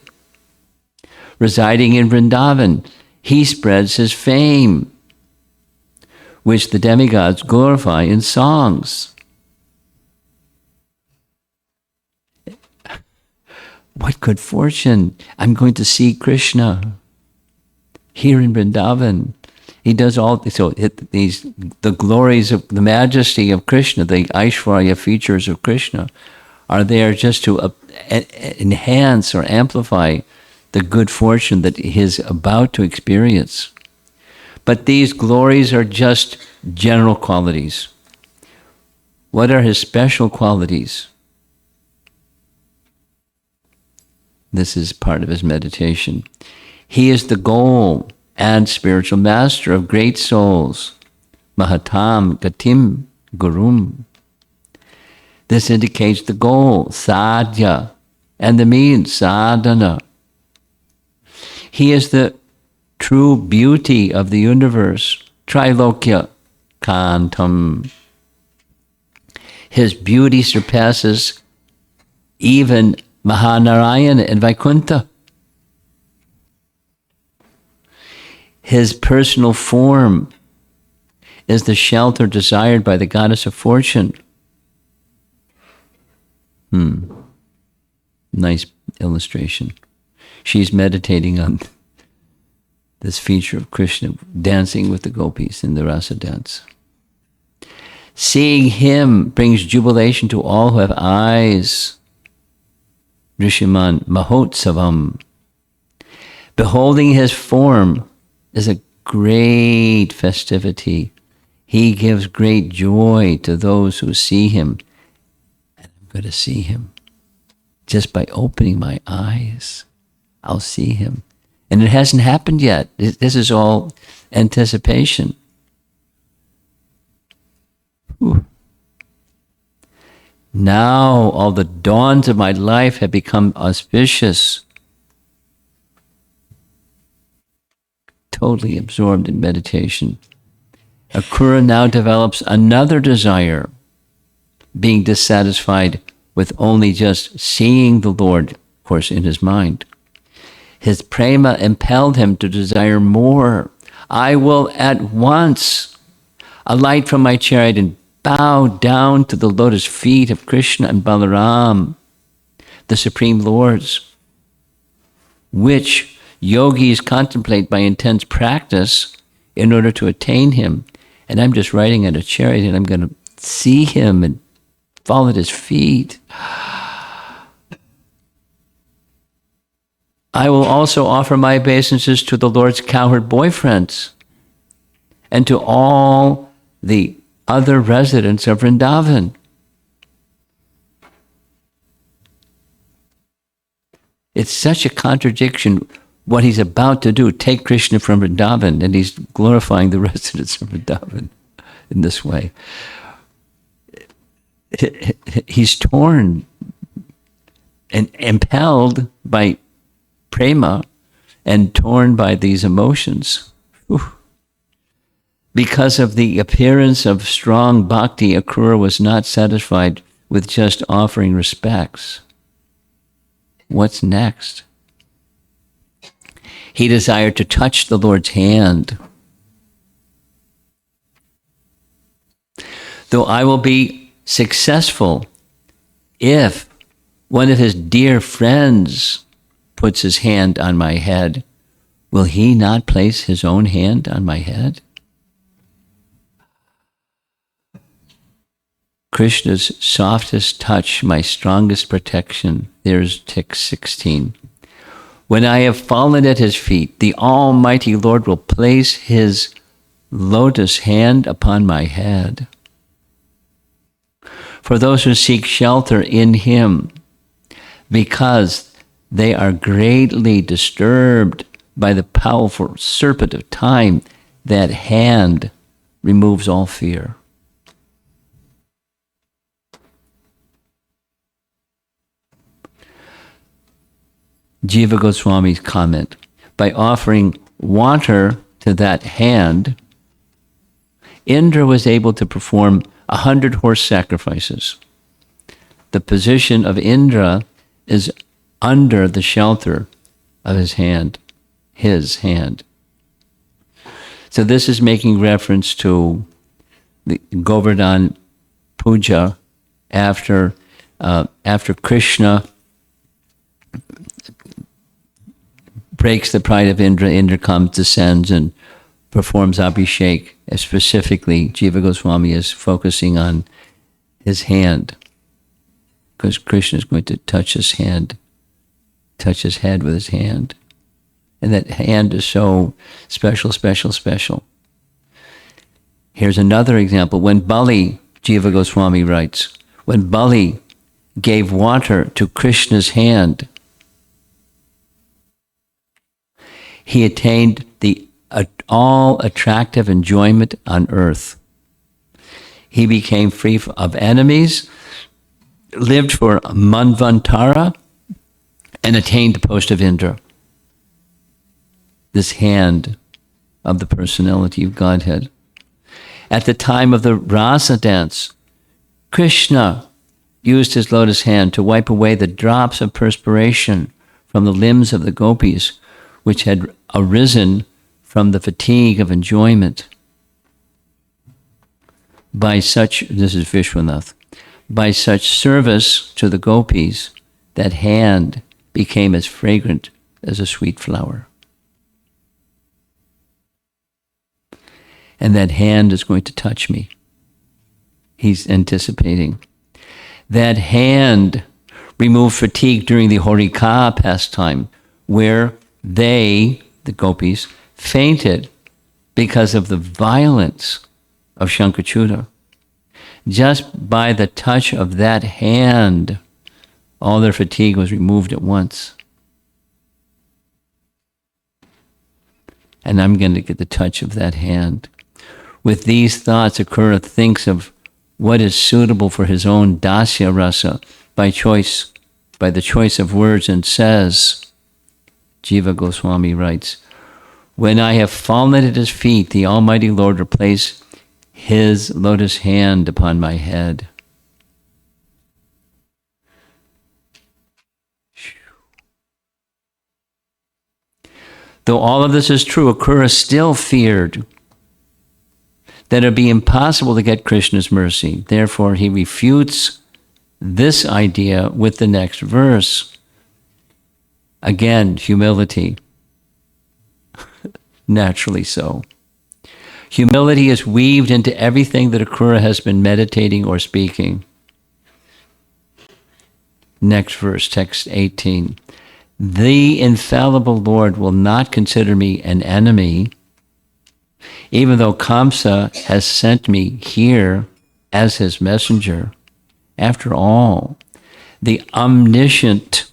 Residing in Vrindavan, he spreads his fame, which the demigods glorify in songs. What good fortune! I'm going to see Krishna here in Vrindavan. He does all the glories of the majesty of Krishna, the Aishwarya features of Krishna, are there just to enhance or amplify the good fortune that he is about to experience. But these glories are just general qualities. What are his special qualities? This is part of his meditation. He is the goal and spiritual master of great souls. Mahatam Gatim Gurum. This indicates the goal, sadhya, and the means, sadhana. He is the true beauty of the universe, Trilokya Kantam. His beauty surpasses even Mahanarayana and Vaikuntha. His personal form is the shelter desired by the goddess of fortune. Nice illustration. She's meditating on this feature of Krishna dancing with the gopis in the rasa dance. Seeing him brings jubilation to all who have eyes. Rishiman Mahotsavam. Beholding his form is a great festivity. He gives great joy to those who see him. And I'm going to see him. Just by opening my eyes, I'll see him. And it hasn't happened yet. This is all anticipation. Whew. Now all the dawns of my life have become auspicious. Totally absorbed in meditation. Akrura now develops another desire being dissatisfied with only just seeing the Lord, of course, in his mind. His prema impelled him to desire more. I will at once alight from my chariot and bow down to the lotus feet of Krishna and Balaram, the Supreme Lords, which yogis contemplate by intense practice in order to attain him. And I'm just riding at a chariot and I'm going to see him and fall at his feet. I will also offer my obeisances to the Lord's cowherd boyfriends and to all the other residents of Vrindavan. It's such a contradiction what he's about to do, take Krishna from Vrindavan, and he's glorifying the residents of Vrindavan in this way. He's torn and impelled by prema and torn by these emotions. Whew. Because of the appearance of strong bhakti, Akrura was not satisfied with just offering respects. What's next? He desired to touch the Lord's hand. Though I will be successful if one of his dear friends puts his hand on my head, will he not place his own hand on my head? Krishna's softest touch, my strongest protection. There's text 16. When I have fallen at his feet, the Almighty Lord will place his lotus hand upon my head. For those who seek shelter in him, because they are greatly disturbed by the powerful serpent of time, that hand removes all fear. Jiva Goswami's comment, by offering water to that hand, Indra was able to perform 100 horse sacrifices. The position of Indra is under the shelter of his hand. So this is making reference to the Govardhan Puja after Krishna breaks the pride of Indra. Indra comes, descends, and performs Abhishek. Specifically, Jiva Goswami is focusing on his hand, because Krishna is going to touch his hand, touch his head with his hand. And that hand is so special, special, special. Here's another example. When Bali, Jiva Goswami writes, when Bali gave water to Krishna's hand, he attained the all attractive enjoyment on earth. He became free of enemies, lived for Manvantara, and attained the post of Indra. This hand of the personality of Godhead. At the time of the rasa dance, Krishna used his lotus hand to wipe away the drops of perspiration from the limbs of the gopis, which had arisen from the fatigue of enjoyment. By such, this is Vishwanath, by such service to the gopis, that hand became as fragrant as a sweet flower. And that hand is going to touch me. He's anticipating. That hand removed fatigue during the Horika pastime, where they, the gopis, fainted because of the violence of Shankachuta. Just by the touch of that hand, all their fatigue was removed at once. And I'm going to get the touch of that hand. With these thoughts, Akrura thinks of what is suitable for his own dasya rasa by the choice of words, and says, Jiva Goswami writes, when I have fallen at his feet, the Almighty Lord will place his lotus hand upon my head. Though all of this is true, Akrura still feared that it would be impossible to get Krishna's mercy. Therefore, he refutes this idea with the next verse. Again, humility. Naturally so. Humility is weaved into everything that Akrura has been meditating or speaking. Next verse, text 18. The infallible Lord will not consider me an enemy, even though Kamsa has sent me here as his messenger. After all, the omniscient,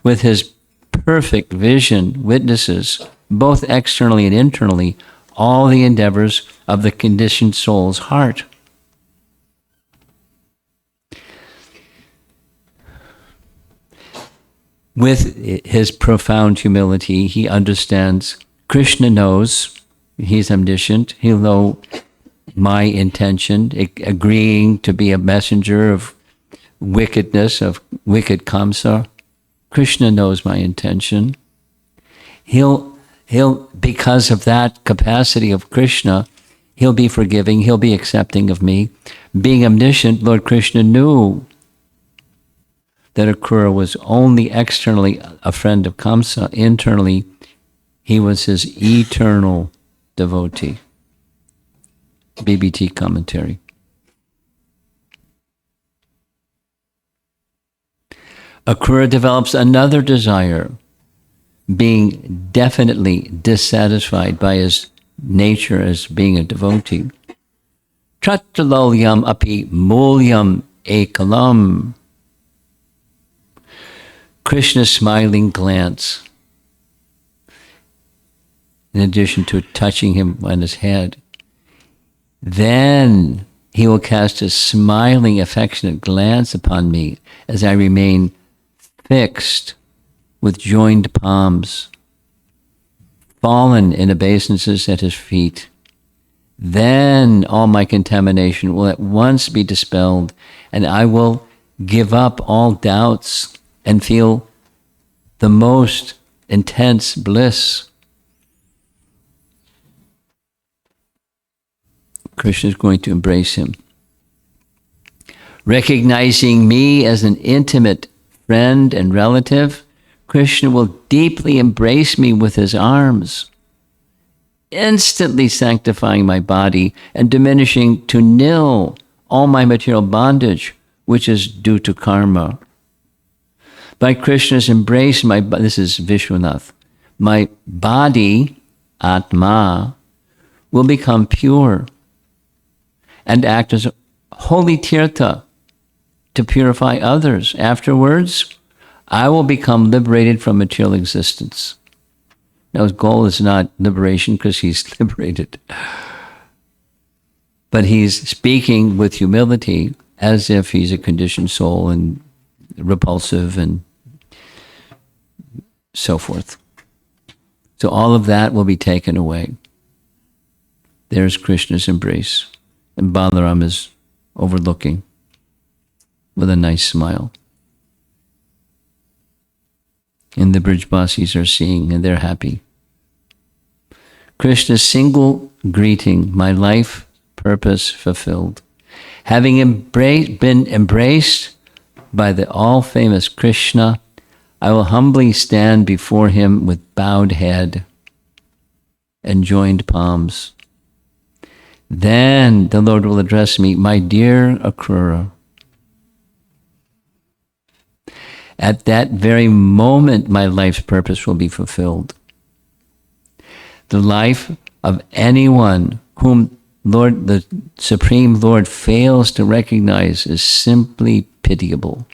with his perfect vision, witnesses, both externally and internally, all the endeavors of the conditioned soul's heart. With his profound humility, he understands Krishna knows, he's omniscient, he'll know my intention, agreeing to be a messenger of wickedness, of wicked Kamsa. Krishna knows my intention. He'll, because of that capacity of Krishna, he'll be forgiving, he'll be accepting of me. Being omniscient, Lord Krishna knew that Akrura was only externally a friend of Kamsa. Internally, he was his eternal devotee. BBT commentary. Akrura develops another desire, being definitely dissatisfied by his nature as being a devotee. Trattalolyam api mulyam ekalam. Krishna's smiling glance, in addition to touching him on his head, then he will cast a smiling, affectionate glance upon me as I remain fixed with joined palms, fallen in obeisances at his feet. Then all my contamination will at once be dispelled, and I will give up all doubts and feel the most intense bliss. Krishna is going to embrace him. Recognizing me as an intimate friend and relative, Krishna will deeply embrace me with his arms, instantly sanctifying my body and diminishing to nil all my material bondage, which is due to karma. By Krishna's embrace, this is Vishwanath, my body, Atma, will become pure and act as a holy tirtha to purify others. Afterwards, I will become liberated from material existence. Now, his goal is not liberation because he's liberated. But he's speaking with humility as if he's a conditioned soul and repulsive and so forth. So all of that will be taken away. There's Krishna's embrace. And Balaram is overlooking with a nice smile. And the Brijbasis are seeing and they're happy. Krishna's single greeting, my life purpose fulfilled. Having been embraced by the all-famous Krishna, I will humbly stand before him with bowed head and joined palms. Then the Lord will address me, my dear Akrura. At that very moment, my life's purpose will be fulfilled. The life of anyone whom the Supreme Lord fails to recognize is simply pitiable.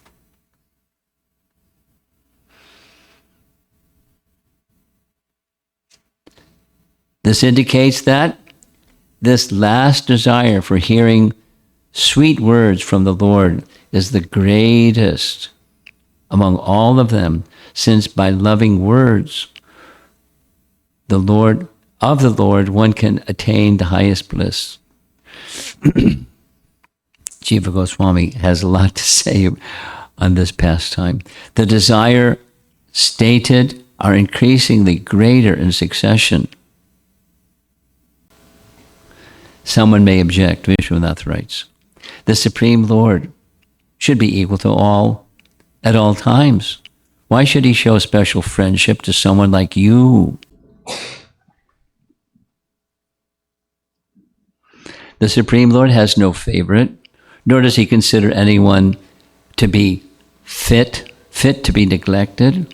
This indicates that this last desire for hearing sweet words from the Lord is the greatest among all of them, since by loving words of the Lord, one can attain the highest bliss. Jiva Goswami has a lot to say on this pastime. The desire stated are increasingly greater in succession. Someone may object, Vishwanath writes, the Supreme Lord should be equal to all at all times. Why should he show special friendship to someone like you? The Supreme Lord has no favorite, nor does he consider anyone to be fit to be neglected.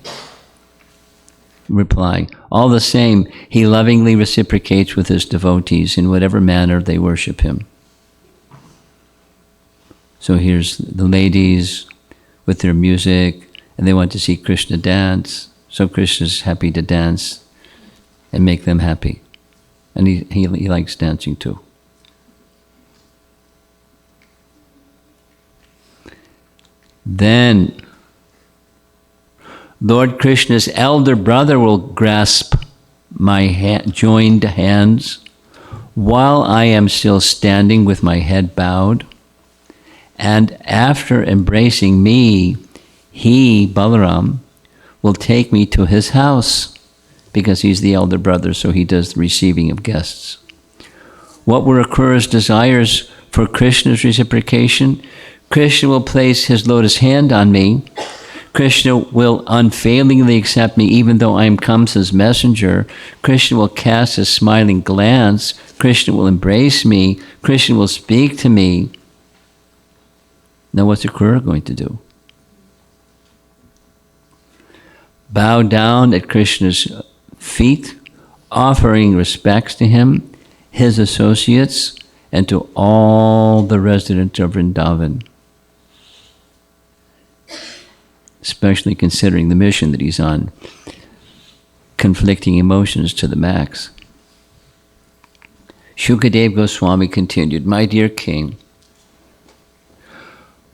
Reply, all the same, he lovingly reciprocates with his devotees in whatever manner they worship him. So here's the ladies with their music, and they want to see Krishna dance. So Krishna's happy to dance and make them happy. And he likes dancing too. Then Lord Krishna's elder brother will grasp my joined hands while I am still standing with my head bowed. And after embracing me, he, Balaram, will take me to his house because he's the elder brother, so he does the receiving of guests. What were Akrura's desires for Krishna's reciprocation? Krishna will place his lotus hand on me. Krishna will unfailingly accept me even though I am Kamsa's messenger. Krishna will cast a smiling glance. Krishna will embrace me. Krishna will speak to me. Now what's Akrura going to do? Bow down at Krishna's feet, offering respects to him, his associates, and to all the residents of Vrindavan. Especially considering the mission that he's on, conflicting emotions to the max. Shukadev Goswami continued, my dear king,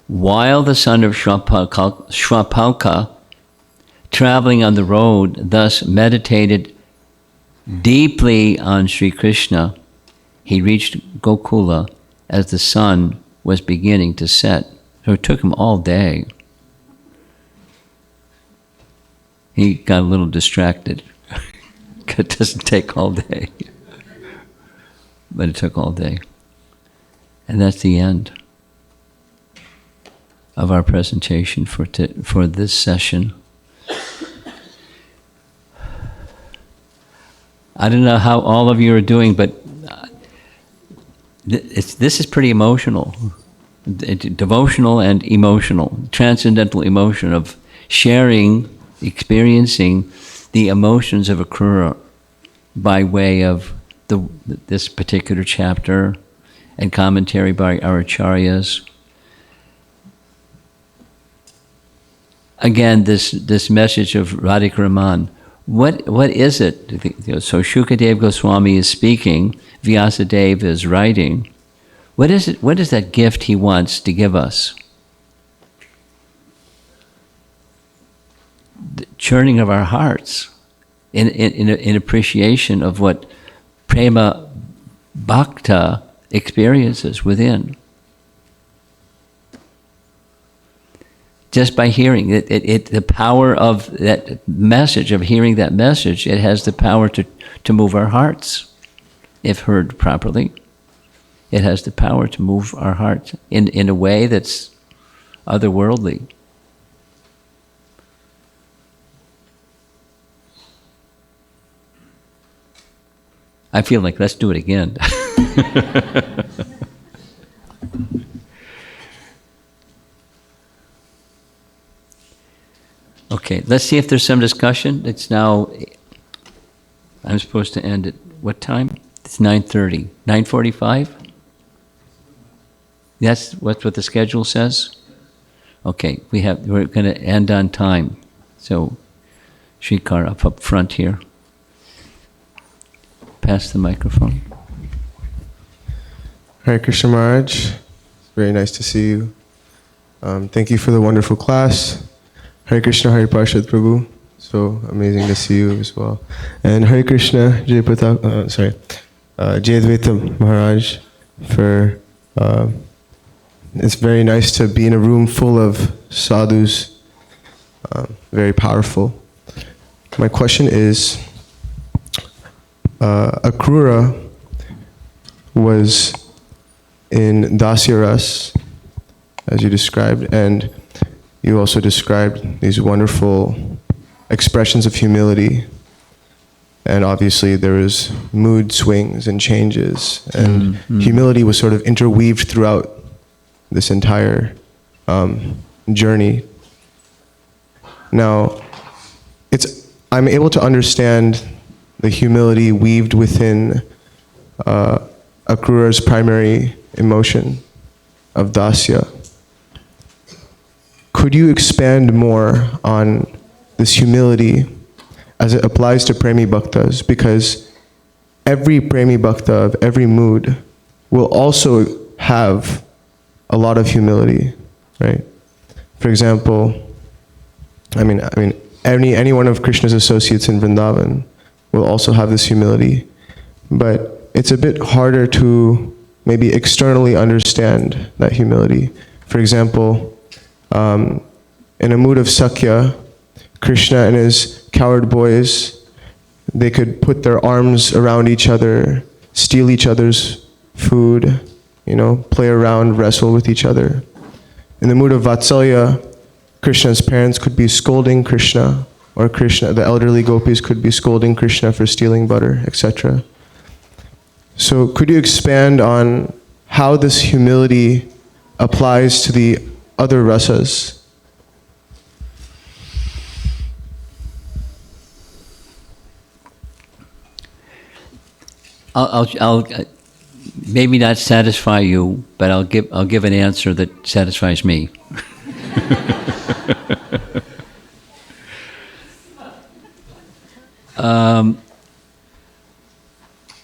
while the son of Shwapalka, traveling on the road, thus meditated deeply on Sri Krishna, he reached Gokula as the sun was beginning to set. So it took him all day. He got a little distracted. It doesn't take all day. But it took all day. And that's the end of our presentation for this session. I don't know how all of you are doing, but this is pretty emotional. Devotional and emotional, transcendental emotion of sharing, experiencing the emotions of Akrura by way of this particular chapter and commentary by our acharyas. Again, this message of Radhika Raman, what is it? So Shukadev Goswami is speaking, Vyasadeva is writing. What is it? What is that gift he wants to give us? The churning of our hearts in appreciation of what prema bhakta experiences within. Just by hearing it, the power of that message, of hearing that message, it has the power to move our hearts, if heard properly. It has the power to move our hearts in a way that's otherworldly. I feel like let's do it again. Okay, let's see if there's some discussion. It's now, I'm supposed to end at what time? It's 9:30. 9:45? That's what the schedule says? Okay, we're going to end on time. So, Shrikar up front here. Pass the microphone. Hare Krishna Maharaj, it's very nice to see you. Thank you for the wonderful class. Hare Krishna, Hare Parshad Prabhu, so amazing to see you as well. And Hare Krishna, Jai Advaita Maharaj, for it's very nice to be in a room full of sadhus, very powerful. My question is, Akrura was in Dasyaras, as you described, and you also described these wonderful expressions of humility. And obviously there was mood swings and changes, and humility was sort of interweaved throughout this entire journey. Now, I'm able to understand the humility weaved within Akrura's primary emotion of Dasya. Could you expand more on this humility as it applies to Premi Bhaktas? Because every Premi Bhakta of every mood will also have a lot of humility, right? For example, any one of Krishna's associates in Vrindavan will also have this humility, but it's a bit harder to maybe externally understand that humility. For example, in a mood of Sakya, Krishna and his coward boys, they could put their arms around each other, steal each other's food, play around, wrestle with each other. In the mood of Vatsalya, Krishna's parents could be scolding Krishna, or the elderly gopis could be scolding Krishna for stealing butter, etc. So could you expand on how this humility applies to the other rasas? I'll maybe not satisfy you, but I'll give an answer that satisfies me.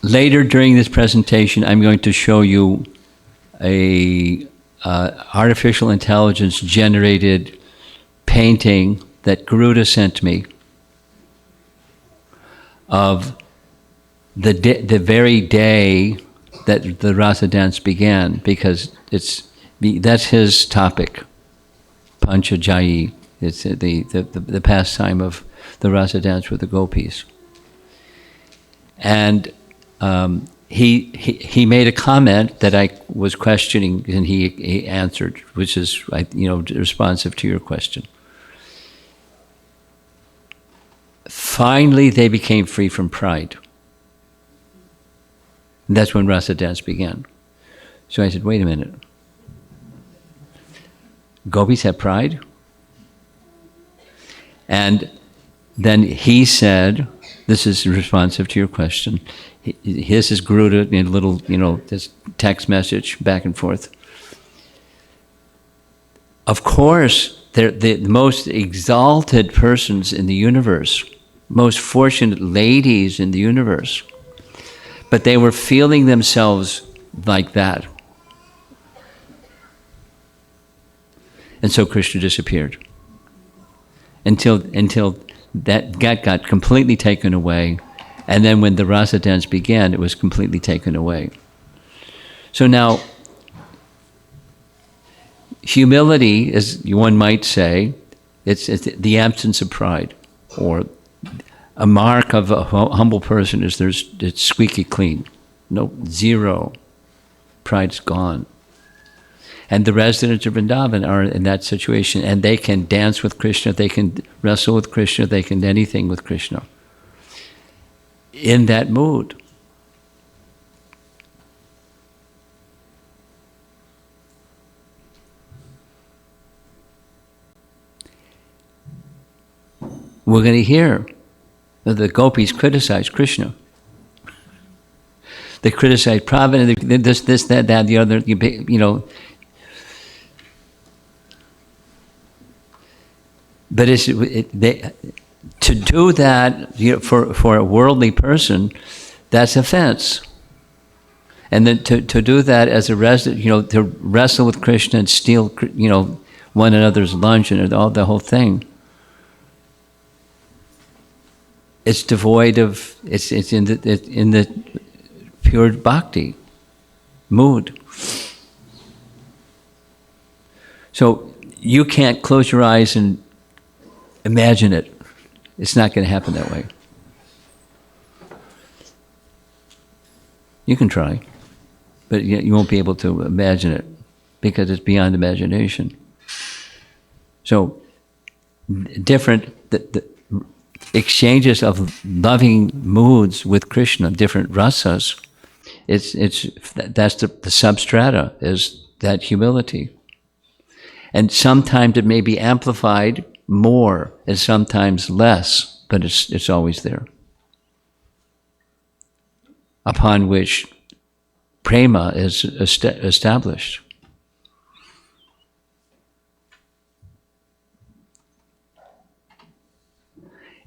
Later during this presentation, I'm going to show you a artificial intelligence generated painting that Garuda sent me of the very day that the rasa dance began, because that's his topic, Panchajayi. It's the pastime of the rasa dance with the gopis. And he made a comment that I was questioning, and he answered, which is responsive to your question. Finally, they became free from pride. And that's when rasa dance began. So I said, wait a minute. Gopis have pride? And then he said, this is responsive to your question. This is Garuda in a little, this text message back and forth. Of course, they're the most exalted persons in the universe, most fortunate ladies in the universe. But they were feeling themselves like that. And so Krishna disappeared. Until that got completely taken away. And then when the rasa dance began, it was completely taken away. So now, humility, as one might say, it's the absence of pride, or a mark of a humble person is it's squeaky clean. No, zero. Pride's gone. And the residents of Vrindavan are in that situation, and they can dance with Krishna, they can wrestle with Krishna, they can do anything with Krishna. In that mood. We're going to hear that the gopis criticize Krishna. They criticize Prabhupada, this, that, the other, But to do that for a worldly person, that's offense. And then to do that as a resident, to wrestle with Krishna and steal, one another's lunch and all the whole thing. It's devoid of. It's in the pure bhakti mood. So you can't close your eyes and imagine it. It's not going to happen that way. You can try, but you won't be able to imagine it because it's beyond imagination. So, the exchanges of loving moods with Krishna, different rasas, that's the substrata is that humility. And sometimes it may be amplified more and sometimes less, but it's always there. Upon which prema is established.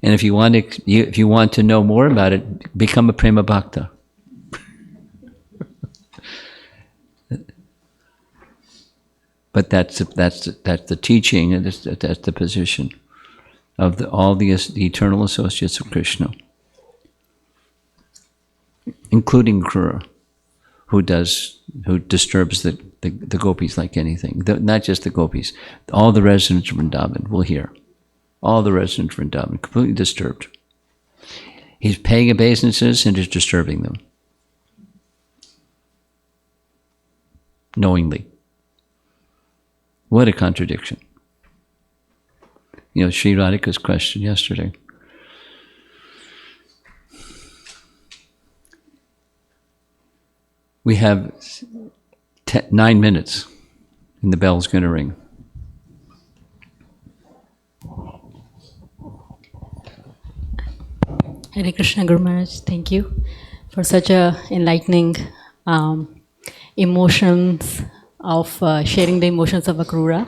And if you want to know more about it, become a prema bhakta. But that's the teaching, and that's the position of all the eternal associates of Krishna, including Akrura, who disturbs the gopis like anything. Not just the gopis, all the residents of Vrindavan will hear. All the residents of Vrindavan, completely disturbed. He's paying obeisances and is disturbing them. Knowingly. What a contradiction. Sri Radhika's question yesterday. We have 9 minutes and the bell's going to ring. Hare Krishna Guru Maharaj, thank you for such a enlightening emotions of sharing the emotions of Akrura.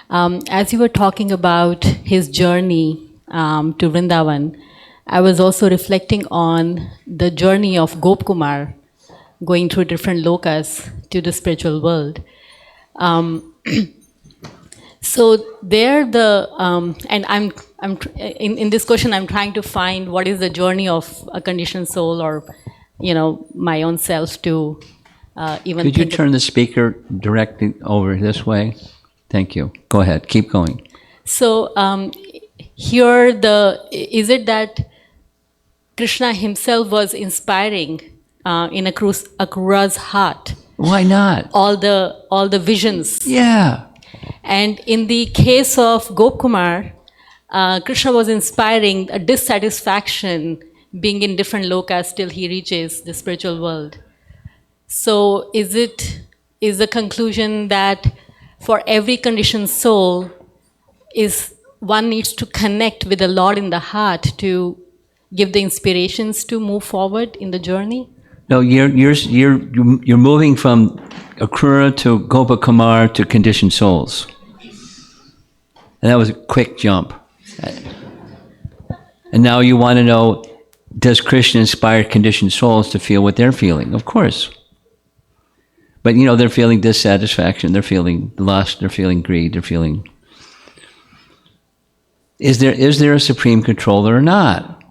As you were talking about his journey to Vrindavan, I was also reflecting on the journey of Gopkumar going through different lokas to the spiritual world. So there and I'm in this question I'm trying to find what is the journey of a conditioned soul or my own self to even. Could you turn the speaker directly over this way? Thank you. Go ahead. Keep going. So here is it that Krishna himself was inspiring in Akrura's heart? Why not? All the visions. Yeah. And in the case of Gopkumar, Krishna was inspiring a dissatisfaction being in different lokas till he reaches the spiritual world. So is the conclusion that for every conditioned soul one needs to connect with the Lord in the heart to give the inspirations to move forward in the journey? No, you're moving from Akrura to Gopakumar to conditioned souls. And that was a quick jump. And now you want to know, does Krishna inspire conditioned souls to feel what they're feeling? Of course. But they're feeling dissatisfaction, they're feeling lust, they're feeling greed, they're feeling... Is there a supreme controller or not?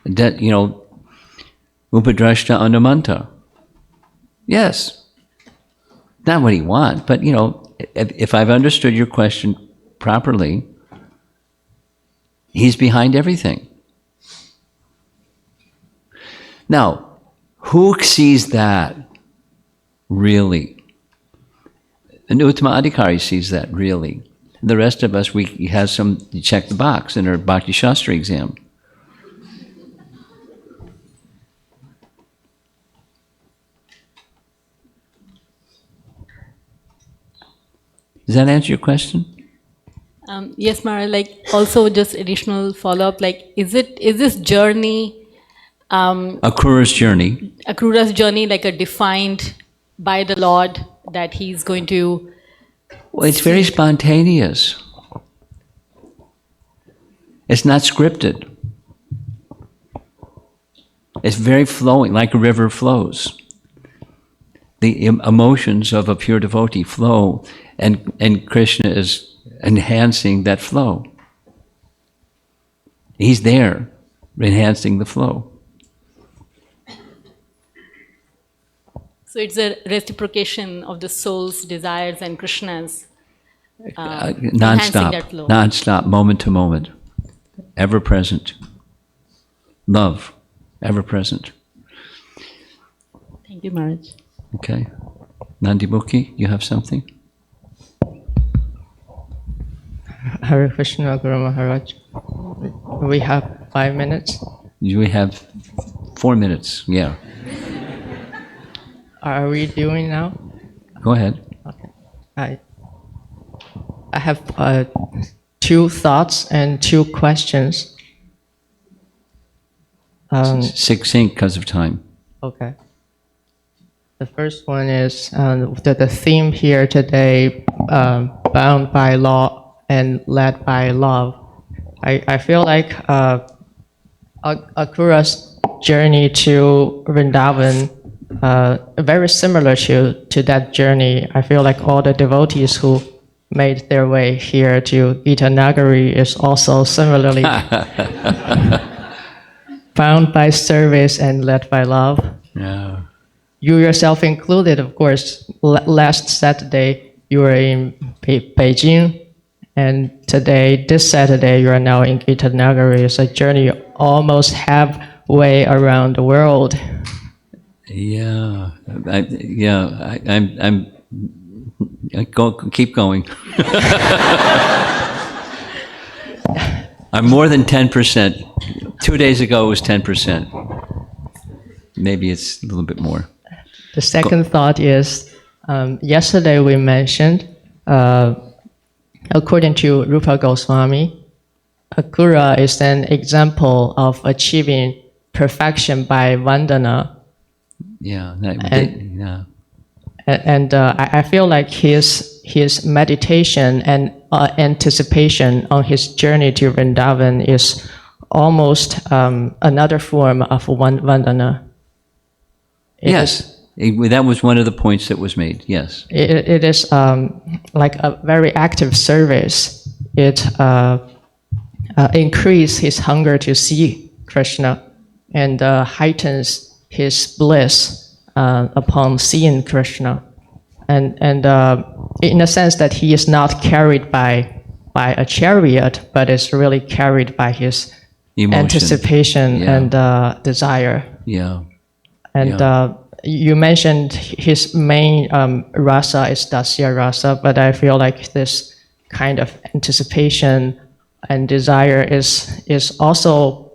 That, Upadrashta Anumanta. Yes. Not what he wants, but if I've understood your question properly, he's behind everything. Now, who sees that really? An Uttama Adhikari sees that really. The rest of us, we check the box in our Bhakti Shastra exam. Does that answer your question? Yes, Mara. Also just additional follow-up. Is this journey Akrura's journey? Akrura's journey, a defined by the Lord that he's going to. Well, it's very spontaneous. It's not scripted. It's very flowing, like a river flows. The emotions of a pure devotee flow, and Krishna is enhancing that flow. He's there, enhancing the flow. So it's a reciprocation of the soul's desires and Krishna's enhancing that flow. Non-stop, moment to moment. ever present. Love, ever present. Thank you, Maharaj. Okay. Nandimukhi, you have something? Hare Krishna, Guru Maharaj. We have 5 minutes. We have 4 minutes. Yeah. Are we doing now? Go ahead. Okay. I have 2 thoughts and 2 questions. Succinct because of time. Okay. The first one is the theme here today, bound by law and led by love. I feel like Akrura's journey to Vrindavan, very similar to that journey. I feel like all the devotees who made their way here to Gita Nagari is also similarly bound by service and led by love. Yeah. You yourself included, of course. Last Saturday, you were in Beijing, and today, this Saturday, you are now in Gita Nagari. It's a journey almost halfway around the world. Yeah. Keep going. I'm more than 10%. 2 days ago it was 10%. Maybe it's a little bit more. The second thought is, yesterday we mentioned, according to Rupa Goswami, Akrura is an example of achieving perfection by vandana. Yeah. Yeah. And I feel like his meditation and anticipation on his journey to Vrindavan is almost another form of vandana. Yes. That was one of the points that was made. Yes. It is like a very active service. It increases his hunger to see Krishna and heightens his bliss upon seeing Krishna. And in a sense that he is not carried by a chariot, but is really carried by his Emotion. anticipation and desire. Yeah. And you mentioned his main rasa is dasya rasa, but I feel like this kind of anticipation and desire is also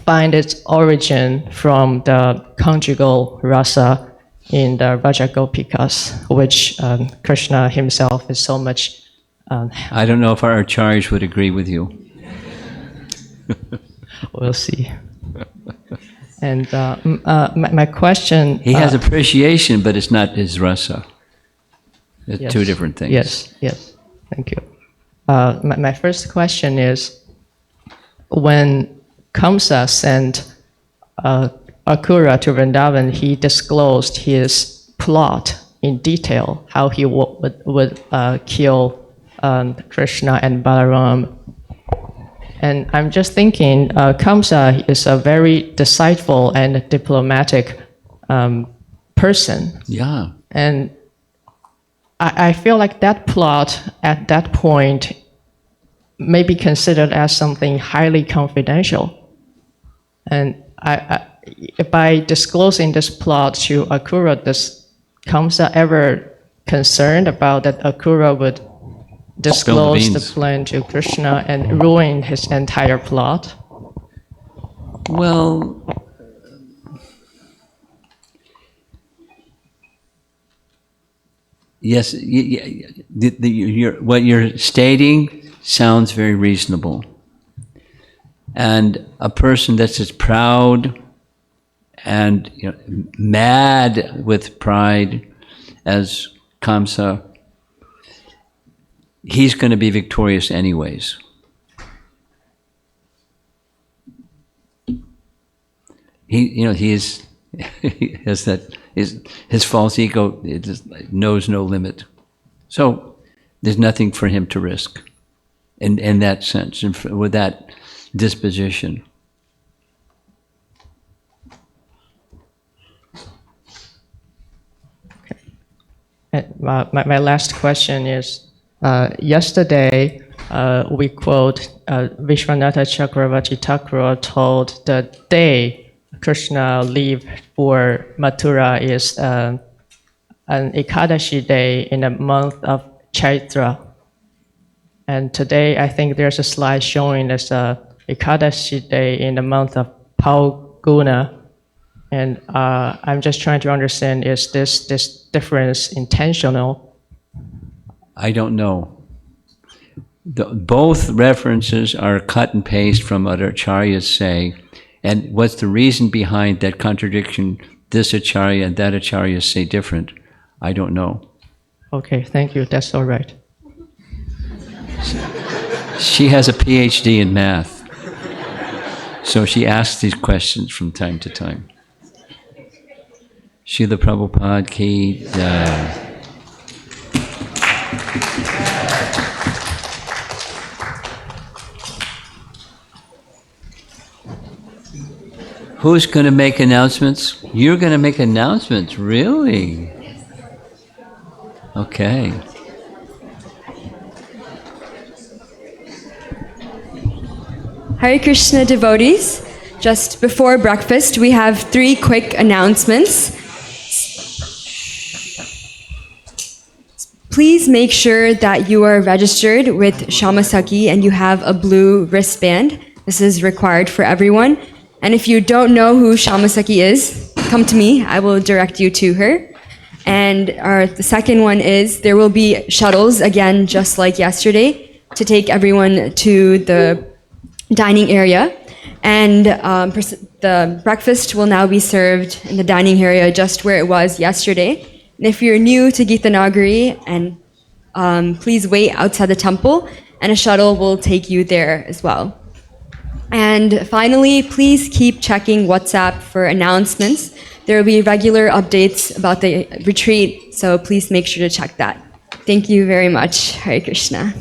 find its origin from the conjugal rasa in the Raja Gopikas, which Krishna himself is so much. I don't know if our Acharyas would agree with you. We'll see. And my question... He has appreciation, but it's not his rasa. It's yes, two different things. Yes. Thank you. My first question is, when Kamsa sent Akrura to Vrindavan, he disclosed his plot in detail, how he would kill Krishna and Balaram. And I'm just thinking, Kamsa is a very decideful and diplomatic person. Yeah. And I feel like that plot at that point may be considered as something highly confidential. And by disclosing this plot to Akrura, does Kamsa ever concerned about that Akrura would disclose the plan to Krishna and ruin his entire plot? Well, yes, what you're stating sounds very reasonable. And a person that's as proud and mad with pride as Kamsa, he's going to be victorious anyways. He has that, his false ego, it just knows no limit. So there's nothing for him to risk in that sense, and with that disposition. Okay. My last question is, yesterday we quote Vishwanatha Chakravarti Thakur told the day Krishna leave for Mathura is an Ekadashi day in the month of Chaitra. And today, I think there's a slide showing there's a Ekadashi day in the month of Palguna. And I'm just trying to understand, is this difference intentional? I don't know. Both references are cut and paste from what acharyas say. And what's the reason behind that contradiction? This acharya and that acharya say different. I don't know. Okay, thank you. That's all right. She has a PhD in math. So she asks these questions from time to time. Srila Prabhupada ki jai. Who's going to make announcements? You're going to make announcements, really? Okay. Hare Krishna devotees, just before breakfast, we have 3 quick announcements. Please make sure that you are registered with Shamasaki and you have a blue wristband. This is required for everyone. And if you don't know who Shamasaki is, come to me. I will direct you to her. And the second one is there will be shuttles, again, just like yesterday, to take everyone to the dining area. And the breakfast will now be served in the dining area just where it was yesterday. And if you're new to Gita Nagari, and please wait outside the temple, and a shuttle will take you there as well. And finally, please keep checking WhatsApp for announcements. There will be regular updates about the retreat, so please make sure to check that. Thank you very much. Hare Krishna.